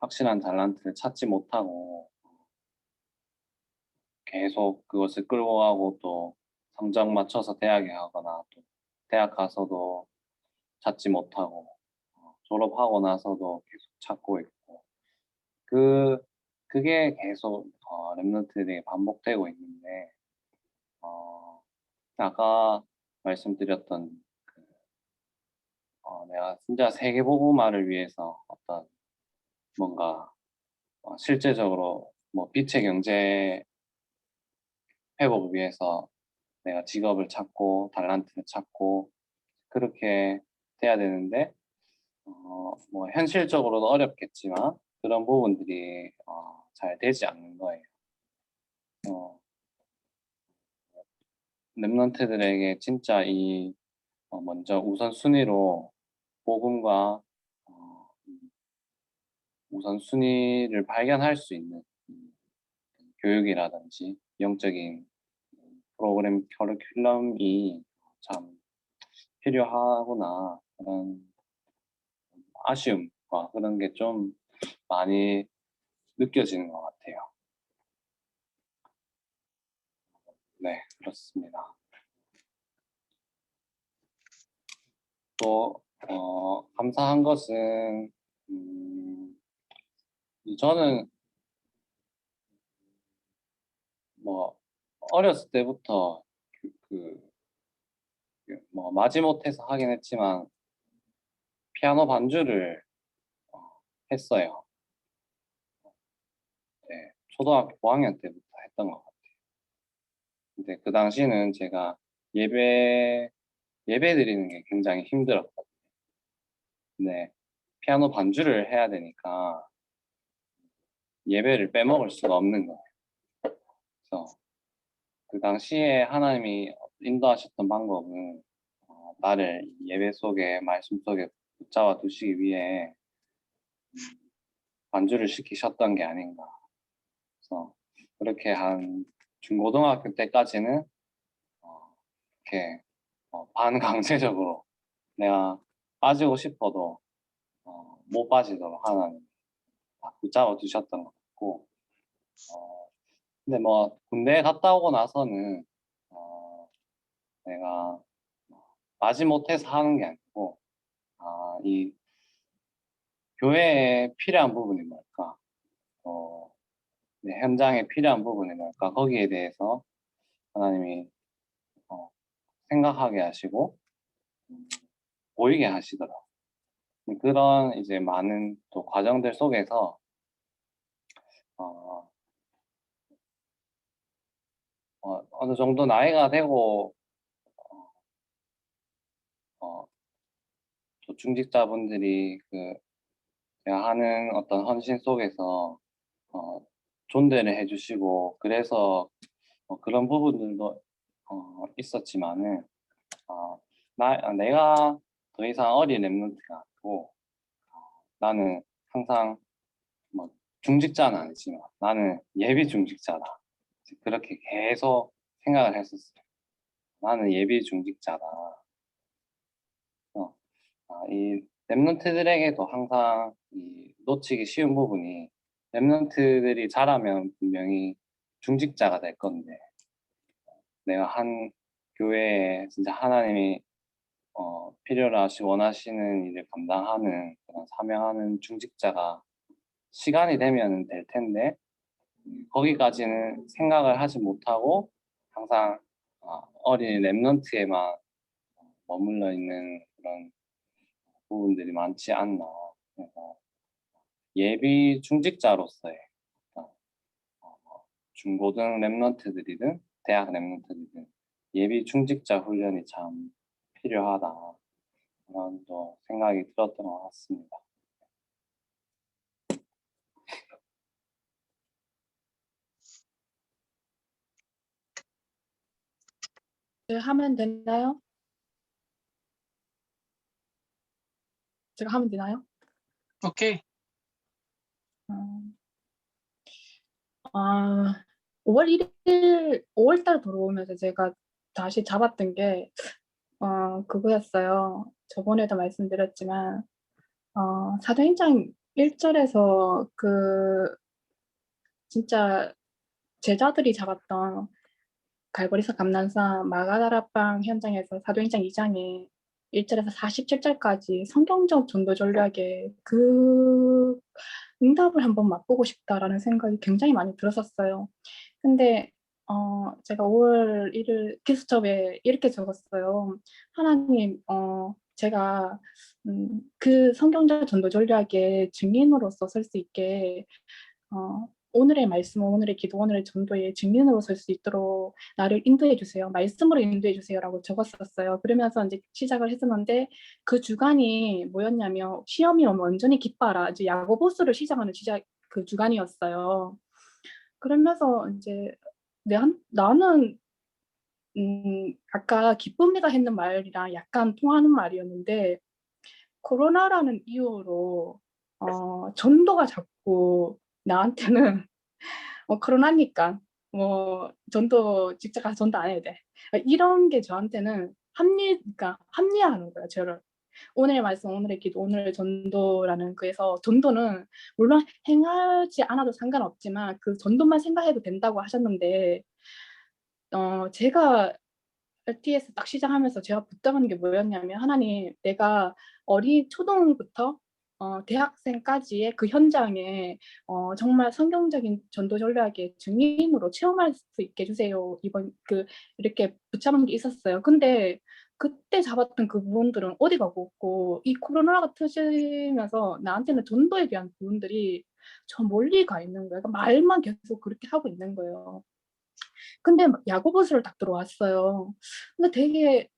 확실한 달란트를 찾지 못하고 계속 그것을 끌고 가고 또 성적 맞춰서 대학에 가거나 또 대학 가서도 찾지 못하고 졸업하고 나서도 계속 찾고 있고 그게 계속 랩런트들이 반복되고 있는데 아까 말씀드렸던 내가 진짜 세계복음화를 위해서 어떤 뭔가 실제적으로 뭐 빛의 경제 회복을 위해서 내가 직업을 찾고 달란트를 찾고 그렇게 돼야 되는데 뭐 현실적으로도 어렵겠지만 그런 부분들이 잘 되지 않는 거예요. 랩런트들에게 진짜 먼저 우선순위로 복음과 우선순위를 발견할 수 있는 교육이라든지 영적인 프로그램 커리큘럼이 참 필요하구나 그런 아쉬움과 그런 게 좀 많이 느껴지는 것 같아요. 네, 그렇습니다. 또 감사한 것은 저는 뭐 어렸을 때부터 뭐 마지못해서 하긴 했지만 피아노 반주를 했어요. 네, 초등학교 5학년 때부터 했던 것 같아요. 근데 그 당시는 제가 예배 드리는 게 굉장히 힘들었거든요. 근데 피아노 반주를 해야 되니까 예배를 빼먹을 수가 없는 거예요. 그래서 그 당시에 하나님이 인도하셨던 방법은 나를 예배 속에 말씀 속에 붙잡아 두시기 위해 반주를 시키셨던 게 아닌가. 그래서 그렇게 한 중고등학교 때까지는 이렇게 반강제적으로 내가 빠지고 싶어도 못 빠지도록 하나님 붙잡아 두셨던 것 같고, 근데 뭐 군대에 갔다 오고 나서는 내가 마지 못해서 하는 게 아니고 이 교회에 필요한 부분이 뭘까, 네, 현장에 필요한 부분이 뭘까, 거기에 대해서 하나님이 생각하게 하시고 보이게 하시더라고요. 그런 이제 많은 또 과정들 속에서 어, 어느 정도 나이가 되고 또 중직자분들이 그 제가 하는 어떤 헌신 속에서 존대를 해주시고 그래서 그런 부분들도 있었지만은 내가 더 이상 어린 랩런트가 아니고 나는 항상 뭐 중직자는 아니지만 나는 예비 중직자다. 그렇게 계속 생각을 했었어요. 나는 예비 중직자다. 이 랩런트들에게도 항상 이 놓치기 쉬운 부분이, 랩런트들이 자라면 분명히 중직자가 될 건데 내가 한 교회에 진짜 하나님이 필요로 하시 원하시는 일을 감당하는 그런 사명하는 중직자가 시간이 되면 될 텐데 거기까지는 생각을 하지 못하고 항상 어린 랩런트에만 머물러 있는 그런 부분들이 많지 않나. 그래서 예비 중직자로서의 중고등 랩런트들이든 대학 랩런트들이든 예비 중직자 훈련이 참 필요하다. 그런 또 생각이 들었던 것 같습니다. 제가 하면 되나요? 제가 하면 되나요? 오케이. 음, 5월 1일, 5월 달 들어오면서 제가 다시 잡았던 게 그거였어요. 저번에도 말씀드렸지만 사도행전 1절에서 그 진짜 제자들이 잡았던 갈보리사 감난산 마가다라방 현장에서 사도행전 2장에 1절에서 47절까지 성경적 전도 전략에 그 응답을 한번 맛보고 싶다라는 생각이 굉장히 많이 들었었어요. 근데 제가 5월 1일 기수첩에 이렇게 적었어요. 하나님, 제가 그 성경적 전도 전략의 증인으로서 설 수 있게 오늘의 말씀, 오늘의 기도, 오늘의 전도의 증인으로 설 수 있도록 나를 인도해 주세요. 말씀으로 인도해 주세요라고 적었었어요. 그러면서 이제 시작을 했었는데 그 주간이 뭐였냐면 시험이 오면 온전히 기뻐하라. 이제 야고보스를 시작하는 그 주간이었어요. 그러면서 이제 나는 아까 기쁩니다 했는 말이랑 약간 통하는 말이었는데 코로나라는 이유로 전도가 자꾸 나한테는 코로나니까 뭐 전도 직접 가서 전도 안 해도 돼. 이런 게 저한테는 그러니까 합리화하는 거야, 저를. 오늘의 말씀, 오늘의 기도, 오늘의 전도라는 그에서 전도는 물론 행하지 않아도 상관없지만 그 전도만 생각해도 된다고 하셨는데 제가 LTS 딱 시작하면서 제가 붙잡은 게 뭐였냐면 하나님, 내가 초등부터 대학생까지의 그 현장에 정말 성경적인 전도 전략의 증인으로 체험할 수 있게 해주세요. 이렇게 붙잡은 게 있었어요. 근데 그때 잡았던 그 부분들은 어디 가고 없고 이 코로나가 터지면서 나한테는 전도에 대한 부분들이 저 멀리 가 있는 거예요. 그러니까 말만 계속 그렇게 하고 있는 거예요. 근데 야고보서를 딱 들어왔어요. 근데 되게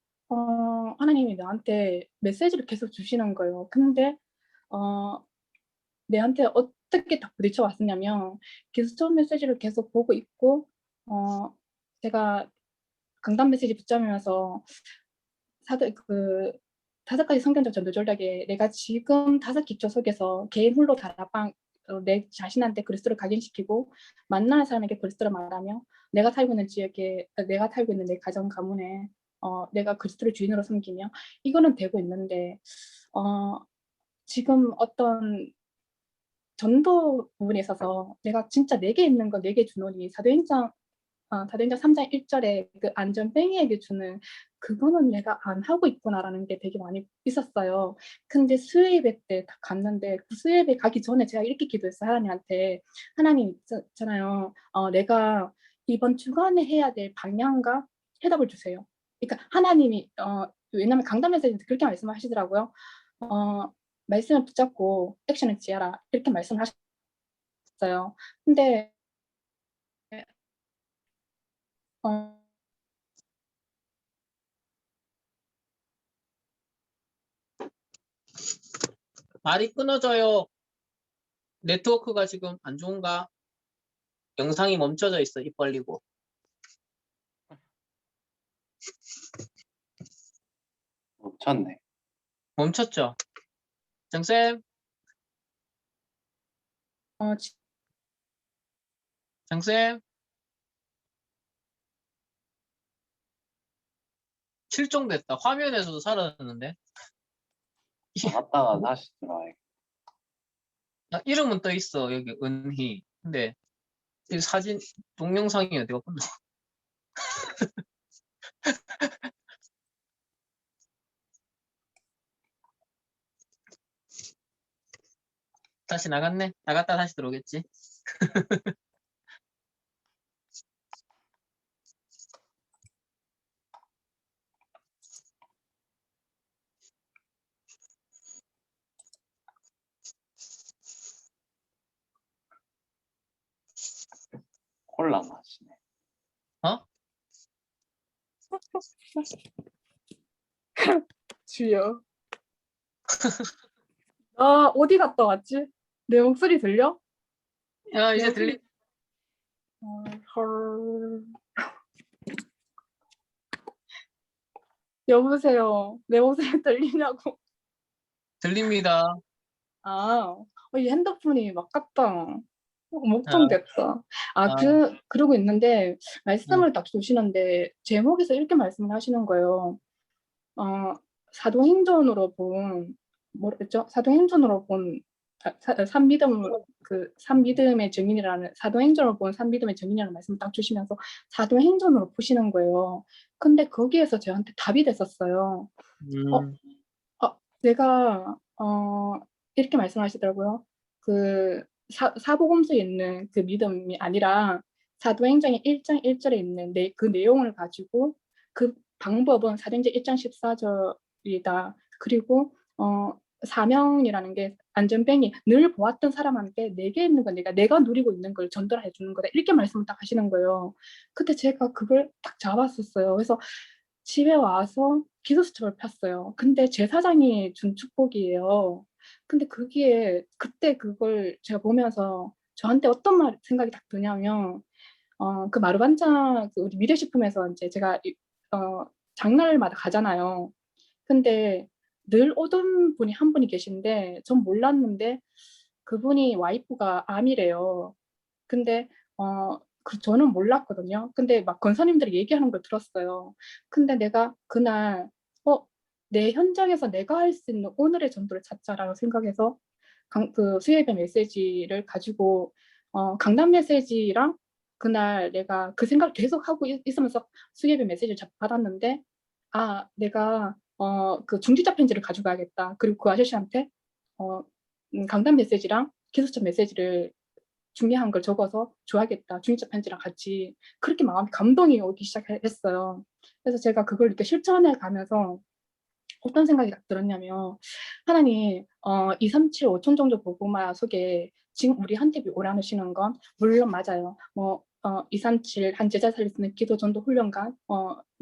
하나님이 나한테 메시지를 계속 주시는 거예요. 근데 내한테 어떻게 딱 부딪혀 왔었냐면 기수점 메시지를 계속 보고 있고 제가 강단 메시지 붙잡으면서 다섯 가지 성경적 전도 전략에 내가 지금 5기초 속에서 개인 홀로 다락방 내 자신한테 그리스도를 각인시키고 만나는 사람에게 그리스도를 말하며 내가 살고 있는 지역에 내가 살고 있는 내 가정 가문에 내가 그리스도를 주인으로 섬기며 이거는 되고 있는데 지금 어떤 전도 부분에 있어서 내가 진짜 내게 있는 거 내게 주노니 사도행전 3장 1절에 그 안전뱅이에게 주는 그거는 내가 안 하고 있구나라는 게 되게 많이 있었어요. 근데 수요예배 때 갔는데 그 수요예배 가기 전에 제가 이렇게 기도했어요. 하나님한테. 하나님 있잖아요. 내가 이번 주간에 해야 될 방향과 해답을 주세요. 그러니까 하나님이 왜냐면 강단에서 그렇게 말씀하시더라고요. 말씀을 붙잡고 액션을 취하라 이렇게 말씀하셨어요. 근데 말이 끊어져요. 네트워크가 지금 안 좋은가? 영상이 멈춰져 있어, 입 벌리고. 멈췄네. 멈췄죠? 정쌤, 정쌤. 실종됐다. 화면에서도 사라졌는데. 나갔다가 다시 들어와요. 이름은 떠 있어, 여기 은희. 근데 이 사진, 동영상이 어디 갔구나. 다시 나갔네. 나갔다 다시 들어오겠지. 콜라 마시네. 어? 주여. 나 어디 갔다 왔지? 내 목소리 들려? 야, 이제 내 목소리- 들리, 헐. 여보세요. 내 목소리 들리냐고. 들립니다. 이 핸드폰이 막갔다. 아, 목통됐다. 아, 그러고 있는데, 말씀을 딱 주시는데, 제목에서 이렇게 말씀을 하시는 거예요. 사도행전으로 본, 뭐랬죠? 사도행전으로 본, 산믿음의 증인이라는, 사도행전으로 본 산믿음의 증인이라는 말씀을 딱 주시면서, 사도행전으로 보시는 거예요. 근데 거기에서 저한테 답이 됐었어요. 음, 내가 이렇게 말씀하시더라고요. 그 사복음서에 있는 그 믿음이 아니라 사도행전의 1장 1절에 있는 그 내용을 가지고 그 방법은 사도행전 1장 14절이다. 그리고 사명이라는 게 안전뱅이 늘 보았던 사람한테 내게 있는 건 내가 누리고 있는 걸 전달해 주는 거다. 이렇게 말씀을 딱 하시는 거예요. 그때 제가 그걸 딱 잡았었어요. 그래서 집에 와서 기도수첩을 폈어요. 근데 제사장이 준 축복이에요. 근데 그때 그걸 제가 보면서 저한테 어떤 생각이 딱 드냐면, 그 마루반찬, 우리 미래식품에서 이제 제가, 장날마다 가잖아요. 근데 늘 오던 분이 한 분이 계신데, 전 몰랐는데, 그분이 와이프가 암이래요. 근데 저는 몰랐거든요. 근데 막 권사님들이 얘기하는 걸 들었어요. 근데 내가 그날 내 현장에서 내가 할 수 있는 오늘의 전도를 찾자라고 생각해서 그 수요예배 메시지를 가지고 강단 메시지랑 그날 내가 그 생각을 계속 하고 있으면서 수요예배 메시지를 받았는데 내가 그 중지자 편지를 가져가야겠다. 그리고 그 아저씨한테 강단 메시지랑 기술적 메시지를 준비한 걸 적어서 줘야겠다. 중립적 편지랑 같이. 그렇게 마음이 감동이 오기 시작했어요. 그래서 제가 그걸 이렇게 실천해 가면서 어떤 생각이 딱 들었냐면, 하나님, 2, 3, 7, 5천 정도 복음화 속에 지금 우리한테 오라시는 건 물론 맞아요. 237 한 제자 살릴 수 있는 기도 전도 훈련관,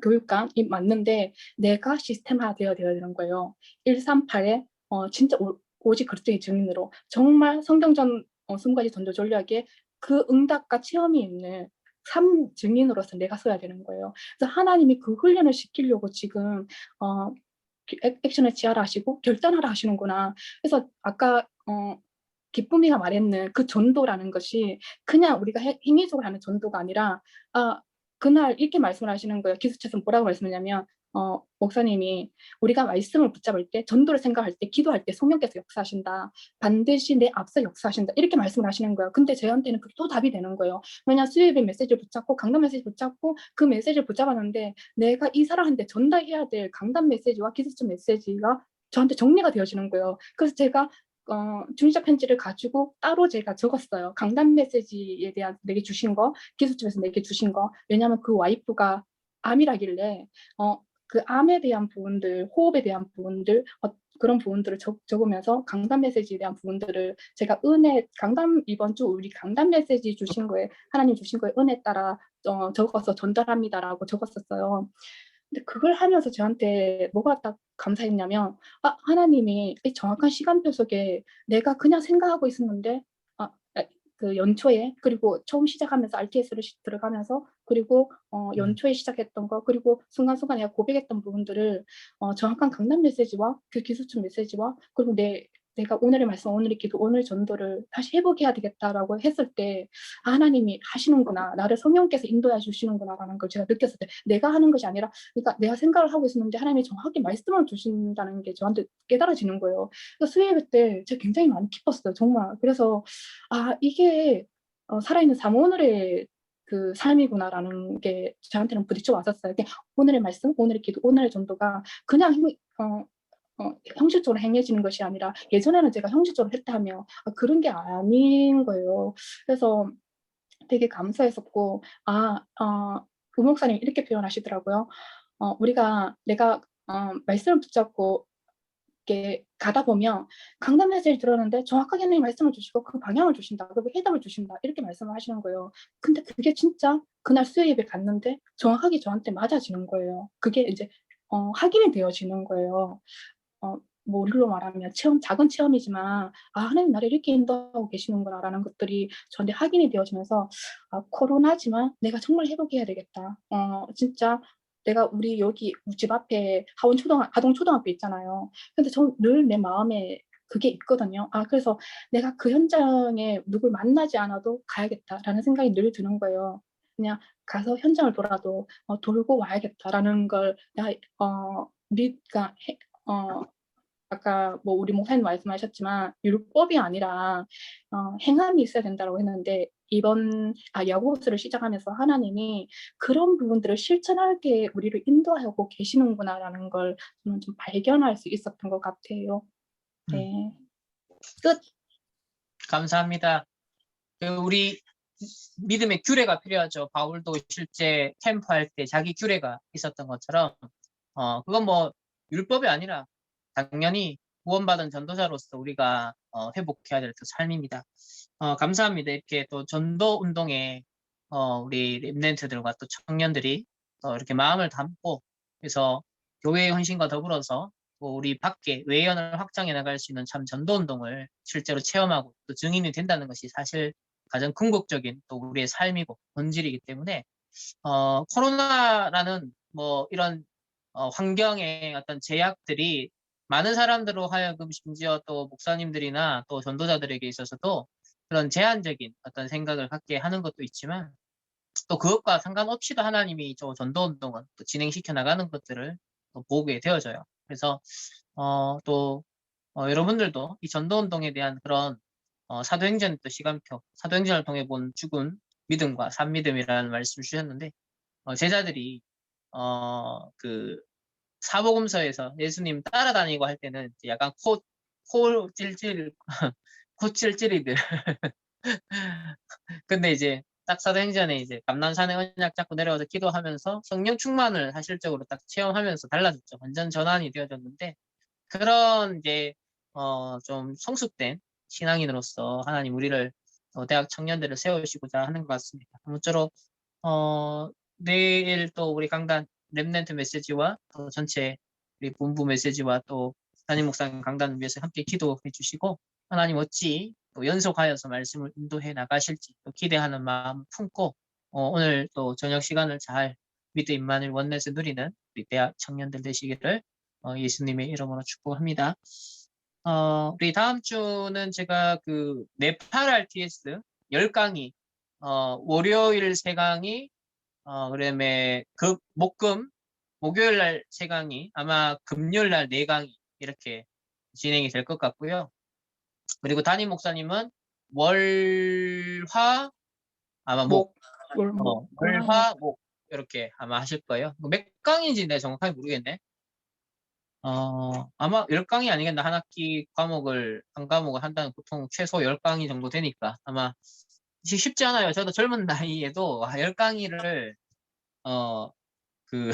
교육관이 맞는데 내가 시스템화 되어야 되는 거예요. 138에 진짜 오직 그리스도의 증인으로 정말 성경전 스무 가지 전도 전략에 그 응답과 체험이 있는 삶 증인으로서 내가 써야 되는 거예요. 그래서 하나님이 그 훈련을 시키려고 지금 액션을 취하라 하시고 결단하라 하시는구나. 그래서 아까 기쁨이가 말했는 그 전도라는 것이 그냥 우리가 행위적으로 하는 전도가 아니라 그날 이렇게 말씀을 하시는 거예요. 기수처에서 뭐라고 말씀하냐면 목사님이 우리가 말씀을 붙잡을 때 전도를 생각할 때 기도할 때 성령께서 역사하신다. 반드시 내 앞서 역사하신다. 이렇게 말씀을 하시는 거예요. 근데 저한테는 그게 또 답이 되는 거예요. 왜냐 수요일에 메시지를 붙잡고 강단 메시지 붙잡고 그 메시지를 붙잡았는데 내가 이 사람한테 전달해야 될 강단 메시지와 기수처 메시지가 저한테 정리가 되어지는 거예요. 그래서 제가 중시자 편지를 가지고 따로 제가 적었어요. 강단 메시지에 대한 내게 주신 거, 기술집에서 내게 주신 거. 왜냐하면 그 와이프가 암이라길래 그 암에 대한 부분들, 호흡에 대한 부분들, 그런 부분들을 적으면서 강단 메시지에 대한 부분들을 제가 강단 이번 주 우리 강단 메시지 주신 거에 하나님 주신 거에 은혜 따라 적어서 전달합니다라고 적었었어요. 근데 그걸 하면서 저한테 뭐가 딱 감사했냐면 하나님이 이 정확한 시간표 속에 내가 그냥 생각하고 있었는데 그 연초에 그리고 처음 시작하면서 RTS를 들어가면서 그리고 연초에 시작했던 거 그리고 순간순간 내가 고백했던 부분들을 정확한 강단 메시지와 그 기술적 메시지와 그리고 내가 오늘의 말씀, 오늘의 기도, 오늘 전도를 다시 해보게 해야 되겠다라고 했을 때 하나님이 하시는구나. 나를 성령께서 인도해 주시는구나라는 걸 제가 느꼈을 때 내가 하는 것이 아니라 그러니까 내가 생각을 하고 있었는데 하나님이 정확히 말씀을 주신다는 게 저한테 깨달아지는 거예요. 그래서 수요일 때 제가 굉장히 많이 기뻤어요. 정말. 그래서 이게 살아있는 사모오늘의 그 삶이구나라는 게 저한테는 부딪혀 왔었어요. 오늘의 말씀, 오늘의 기도, 오늘의 전도가 그냥 형식적으로 행해지는 것이 아니라 예전에는 제가 형식적으로 했다 하면 그런 게 아닌 거예요. 그래서 되게 감사했었고 그 목사님 이렇게 표현하시더라고요. 내가 말씀을 붙잡고 이렇게 가다 보면 강단 메시지를 들었는데 정확하게 하나님 말씀을 주시고 그 방향을 주신다. 그리고 해답을 주신다. 이렇게 말씀을 하시는 거예요. 근데 그게 진짜 그날 수요 예배 갔는데 정확하게 저한테 맞아지는 거예요. 그게 이제 확인이 되어지는 거예요. 뭐 우리로 말하면 작은 체험이지만 하나님 나를 이렇게 인도하고 계시는구나라는 것들이 저한테 확인이 되어지면서 코로나지만 내가 정말 회복해야 되겠다. 진짜 내가 우리 여기 집 앞에 하동 초등학교 있잖아요. 근데 전 늘 내 마음에 그게 있거든요. 그래서 내가 그 현장에 누굴 만나지 않아도 가야겠다라는 생각이 늘 드는 거예요. 그냥 가서 현장을 돌고 와야겠다라는 걸 아까 뭐 우리 목사님 말씀하셨지만 율법이 아니라 행함이 있어야 된다고 했는데 이번 야고보서를 시작하면서 하나님이 그런 부분들을 실천하게 우리를 인도하고 계시는구나라는 걸 저는 좀 발견할 수 있었던 것 같아요. 네. 끝. 감사합니다. 우리 믿음의 규례가 필요하죠. 바울도 실제 캠프할 때 자기 규례가 있었던 것처럼 그건 뭐 율법이 아니라 당연히 구원받은 전도자로서 우리가 회복해야 될 그 삶입니다. 감사합니다. 이렇게 또 전도 운동에 우리 렘넌트들과 또 청년들이 이렇게 마음을 담고 그래서 교회의 헌신과 더불어서 또 우리 밖에 외연을 확장해 나갈 수 있는 참 전도 운동을 실제로 체험하고 또 증인이 된다는 것이 사실 가장 궁극적인 또 우리의 삶이고 본질이기 때문에 코로나라는 뭐 이런 환경의 어떤 제약들이 많은 사람들로 하여금 심지어 또 목사님들이나 또 전도자들에게 있어서도 그런 제한적인 어떤 생각을 갖게 하는 것도 있지만 또 그것과 상관없이도 하나님이 저 전도운동을 또 진행시켜 나가는 것들을 또 보게 되어져요. 그래서 또 여러분들도 이 전도운동에 대한 그런 사도행전 또 시간표, 사도행전을 통해 본 죽은 믿음과 산 믿음이라는 말씀을 주셨는데 제자들이 그 사복음서에서 예수님 따라다니고 할 때는 약간 코 찔찔 코 찔찔이들 근데 이제 딱 사도행전에 이제 감난산에 언약 잡고 내려와서 기도하면서 성령 충만을 사실적으로 딱 체험하면서 달라졌죠. 완전 전환이 되어졌는데 그런 이제 좀 성숙된 신앙인으로서 하나님 우리를 대학 청년들을 세우시고자 하는 것 같습니다. 아무쪼록 내일 또 우리 강단 렘넌트 메시지와 또 전체 우리 본부 메시지와 또 담임 목사님 강단을 위해서 함께 기도해 주시고 하나님 어찌 또 연속하여서 말씀을 인도해 나가실지 또 기대하는 마음 품고 오늘 또 저녁 시간을 잘 미드 임마누엘 원넷에 누리는 우리 대학 청년들 되시기를 예수님의 이름으로 축복합니다. 우리 다음 주는 제가 그 네팔 RTS 10강의 월요일 3강의 그다음에 목요일 날 3강의 아마 금요일 날 4강의 이렇게 진행이 될 것 같고요. 그리고 담임 목사님은 월화 아마 월화 목 이렇게 아마 하실 거예요. 몇 강인지 내가 정확하게 모르겠네. 아마 10강이 아니겠나. 한 학기 한 과목을 한다는 보통 최소 10강이 정도 되니까 아마 쉽지 않아요. 저도 젊은 나이에도 10강의를 그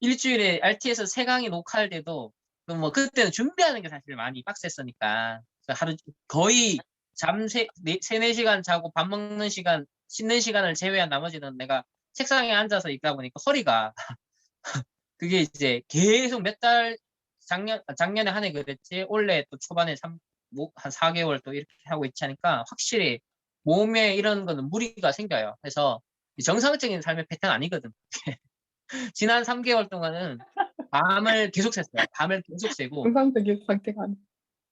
일주일에 RTS 3강의 녹화할 때도 뭐 그때는 준비하는 게 사실 많이 빡셌으니까 하루 거의 잠 3-4시간 자고 밥 먹는 시간 씻는 시간을 제외한 나머지는 내가 책상에 앉아서 있다 보니까 허리가 그게 이제 계속 몇 달 작년에 한 해 그랬지 올해 또 초반에 한 4개월 또 이렇게 하고 있지 하니까 확실히 몸에 이런 거는 무리가 생겨요. 그래서 정상적인 삶의 패턴 아니거든. 지난 3개월 동안은 밤을 계속 샜어요. 밤을 계속 새고 정상적인 상태가 아니에요.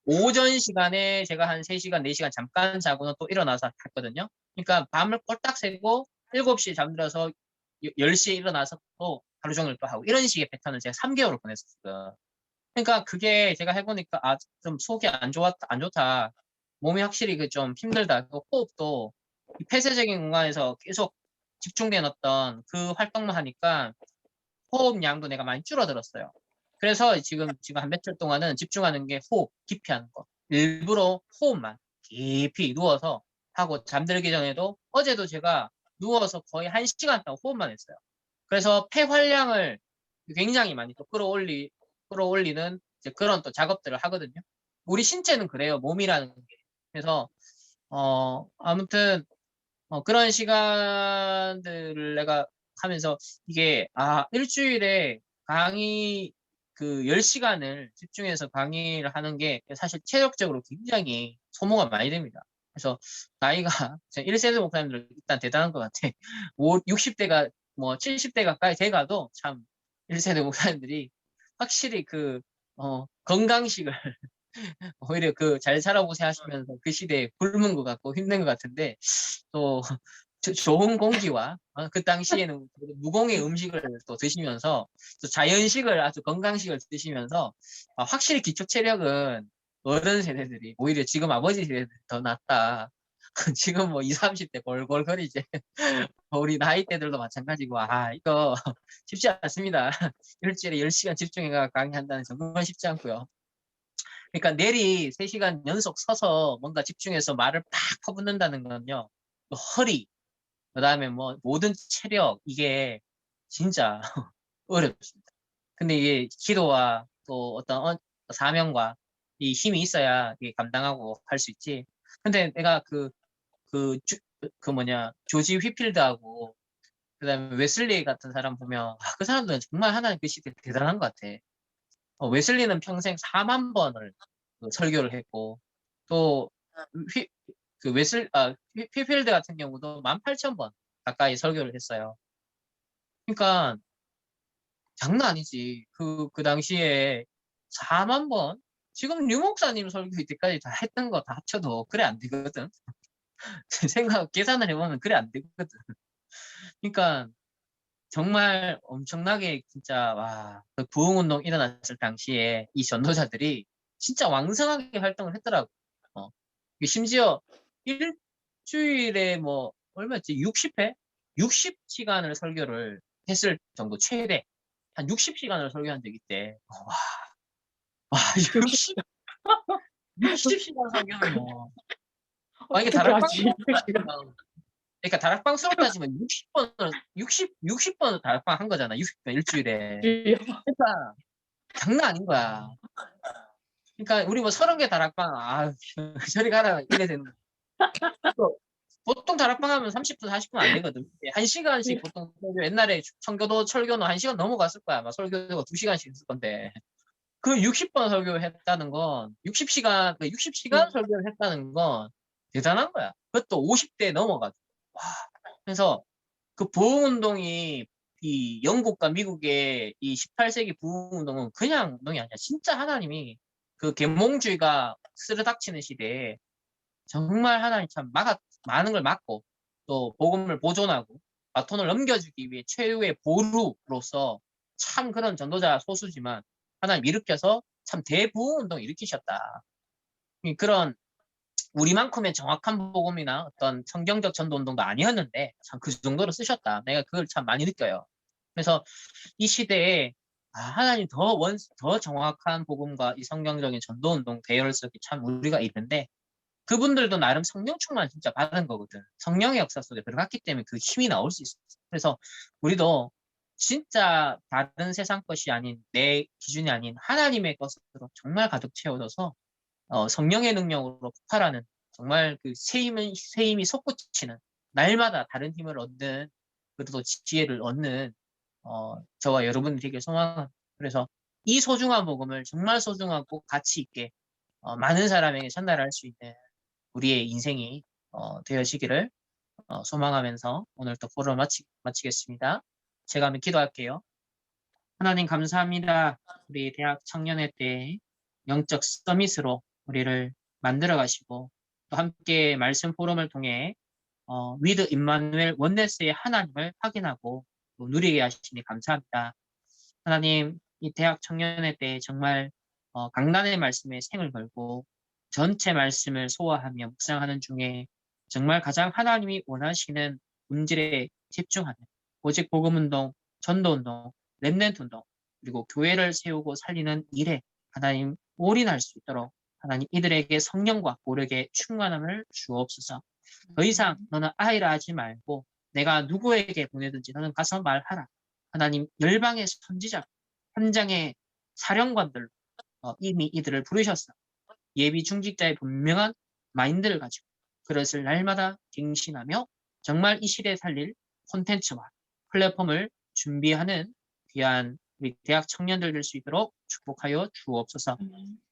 오전 시간에 제가 한 3시간, 4시간 잠깐 자고는 또 일어나서 했거든요. 그러니까 밤을 꼴딱 새고 7시에 잠들어서 10시에 일어나서 또 하루 종일 또 하고 이런 식의 패턴을 제가 3개월을 보냈었어요. 그러니까 그게 제가 해보니까 좀 속이 안 좋다. 몸이 확실히 좀 힘들다. 호흡도 이 폐쇄적인 공간에서 계속 집중된 어떤 그 활동만 하니까 호흡량도 내가 많이 줄어들었어요. 그래서 지금 한 며칠 동안은 집중하는 게 호흡 깊이 하는 거. 일부러 호흡만 깊이 누워서 하고 잠들기 전에도 어제도 제가 누워서 거의 1시간 동안 호흡만 했어요. 그래서 폐활량을 굉장히 많이 또 끌어올리는 이제 그런 또 작업들을 하거든요. 우리 신체는 그래요. 몸이라는 게. 그래서 아무튼 그런 시간들을 내가 하면서 이게 일주일에 강의 그 10시간을 집중해서 강의를 하는 게 사실 체력적으로 굉장히 소모가 많이 됩니다. 그래서 나이가 1세대 목사님들 일단 대단한 것 같아. 60대가 뭐 70대 가까이 돼가도 참 1세대 목사님들이 확실히 그 건강식을 오히려 그 잘 살아보세요 하시면서 그 시대에 굶은 것 같고 힘든 것 같은데 또 좋은 공기와 그 당시에는 무공의 음식을 또 드시면서 또 자연식을 아주 건강식을 드시면서 확실히 기초 체력은 어른 세대들이 오히려 지금 아버지 세대들이 더 낫다. 지금 뭐 20, 30대 골골거리지. 우리 나이대들도 마찬가지고 이거 쉽지 않습니다. 일주일에 10시간 집중해가 강의한다는 정말 쉽지 않고요. 그러니까 내리 3시간 연속 서서 뭔가 집중해서 말을 팍 퍼붓는다는 건요. 허리, 그 다음에 뭐 모든 체력 이게 진짜 어렵습니다. 근데 이게 기도와 또 어떤 사명과 이 힘이 있어야 이게 감당하고 할 수 있지. 근데 내가 조지 휘필드하고 그다음에 웨슬리 같은 사람 보면 그 사람들은 정말 하나님 그 시대 대단한 것 같아. 웨슬리는 평생 4만 번을 설교를 했고 또 휘필드 같은 경우도 18,000번 가까이 설교를 했어요. 그러니까 장난 아니지. 그 당시에 4만 번? 지금 류 목사님 설교 이때까지 다 했던 거 다 합쳐도 그래 안 되거든. 계산을 해보면 그래 안 되거든. 그러니까 정말 엄청나게 진짜 그 부흥운동 일어났을 당시에 이 전도자들이 진짜 왕성하게 활동을 했더라고. 심지어 일주일에 뭐 얼마였지? 60회? 60시간을 설교를 했을 정도 최대 한 60시간을 설교한 적이 있대. 60시간 설교는 뭐 이게 그러니까 다락방스럽다 하지만 60번을 다락방 한 거잖아. 60번 일주일에. 그러니까 장난 아닌 거야. 그러니까 우리 뭐 30개 다락방 저리 가라 이래 되는 거. 보통 다락방 하면 30분 40분 안 되거든. 1시간씩 보통 옛날에 청교도 철교는 1시간 넘어갔을 거야. 아마 설교가 2시간씩 있을 건데 그 60번 설교를 했다는 건 60시간 설교를 했다는 건 대단한 거야. 그것도 50대 넘어가지고. 와. 그래서 그 부흥운동이 이 영국과 미국의 이 18세기 부흥운동은 그냥 운동이 아니야. 진짜 하나님이 그 계몽주의가 스르닥치는 시대에 정말 하나님 참 많은 걸 막고 또 복음을 보존하고 바톤을 넘겨주기 위해 최후의 보루로서 참 그런 전도자 소수지만 하나님 일으켜서 참 대부흥운동을 일으키셨다. 그런 우리만큼의 정확한 복음이나 어떤 성경적 전도운동도 아니었는데 참 그 정도로 쓰셨다. 내가 그걸 참 많이 느껴요. 그래서 이 시대에 하나님 더 정확한 복음과 이 성경적인 전도운동 대열을 쓰기 참 우리가 있는데 그분들도 나름 성령 충만 진짜 받은 거거든. 성령의 역사 속에 들어갔기 때문에 그 힘이 나올 수 있어. 그래서 우리도 진짜 다른 세상 것이 아닌 내 기준이 아닌 하나님의 것으로 정말 가득 채워져서 성령의 능력으로 폭발하는 정말 그 새 힘이 솟구치는 날마다 다른 힘을 얻는 그래도 지혜를 얻는 저와 여러분이 되길 소망합니다. 그래서 이 소중한 복음을 정말 소중하고 가치 있게 많은 사람에게 전달할 수 있는 우리의 인생이 되어지기를 소망하면서 오늘 또 포럼 마치겠습니다. 제가 한번 기도할게요. 하나님 감사합니다. 우리 대학 청년회 때 영적 서밋으로 우리를 만들어 가시고 또 함께 말씀 포럼을 통해 위드 임마누엘 원네스의 하나님을 확인하고 또 누리게 하시니 감사합니다. 하나님 이 대학 청년회 때 정말 강단의 말씀에 생을 걸고 전체 말씀을 소화하며 묵상하는 중에 정말 가장 하나님이 원하시는 본질에 집중하는 오직 복음운동, 전도운동, 렘넌트운동 그리고 교회를 세우고 살리는 일에 하나님 올인할 수 있도록 하나님 이들에게 성령과 고력의 충만함을 주옵소서. 더 이상 너는 아이라 하지 말고 내가 누구에게 보내든지 너는 가서 말하라. 하나님 열방의 선지자, 현장의 사령관들로 이미 이들을 부르셨어. 예비 중직자의 분명한 마인드를 가지고 그것을 날마다 갱신하며 정말 이 시대에 살릴 콘텐츠와 플랫폼을 준비하는 귀한 우리 대학 청년들 될 수 있도록 축복하여 주옵소서.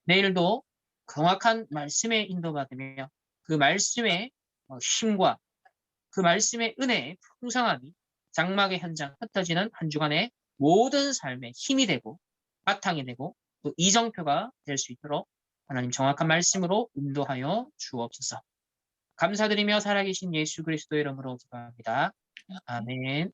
내일도 정확한 말씀에 인도받으며 그 말씀의 힘과 그 말씀의 은혜의 풍성함이 장막의 현장 흩어지는 한 주간의 모든 삶의 힘이 되고 바탕이 되고 또 이정표가 될 수 있도록 하나님 정확한 말씀으로 인도하여 주옵소서. 감사드리며 살아계신 예수 그리스도의 이름으로 기도합니다. 아멘.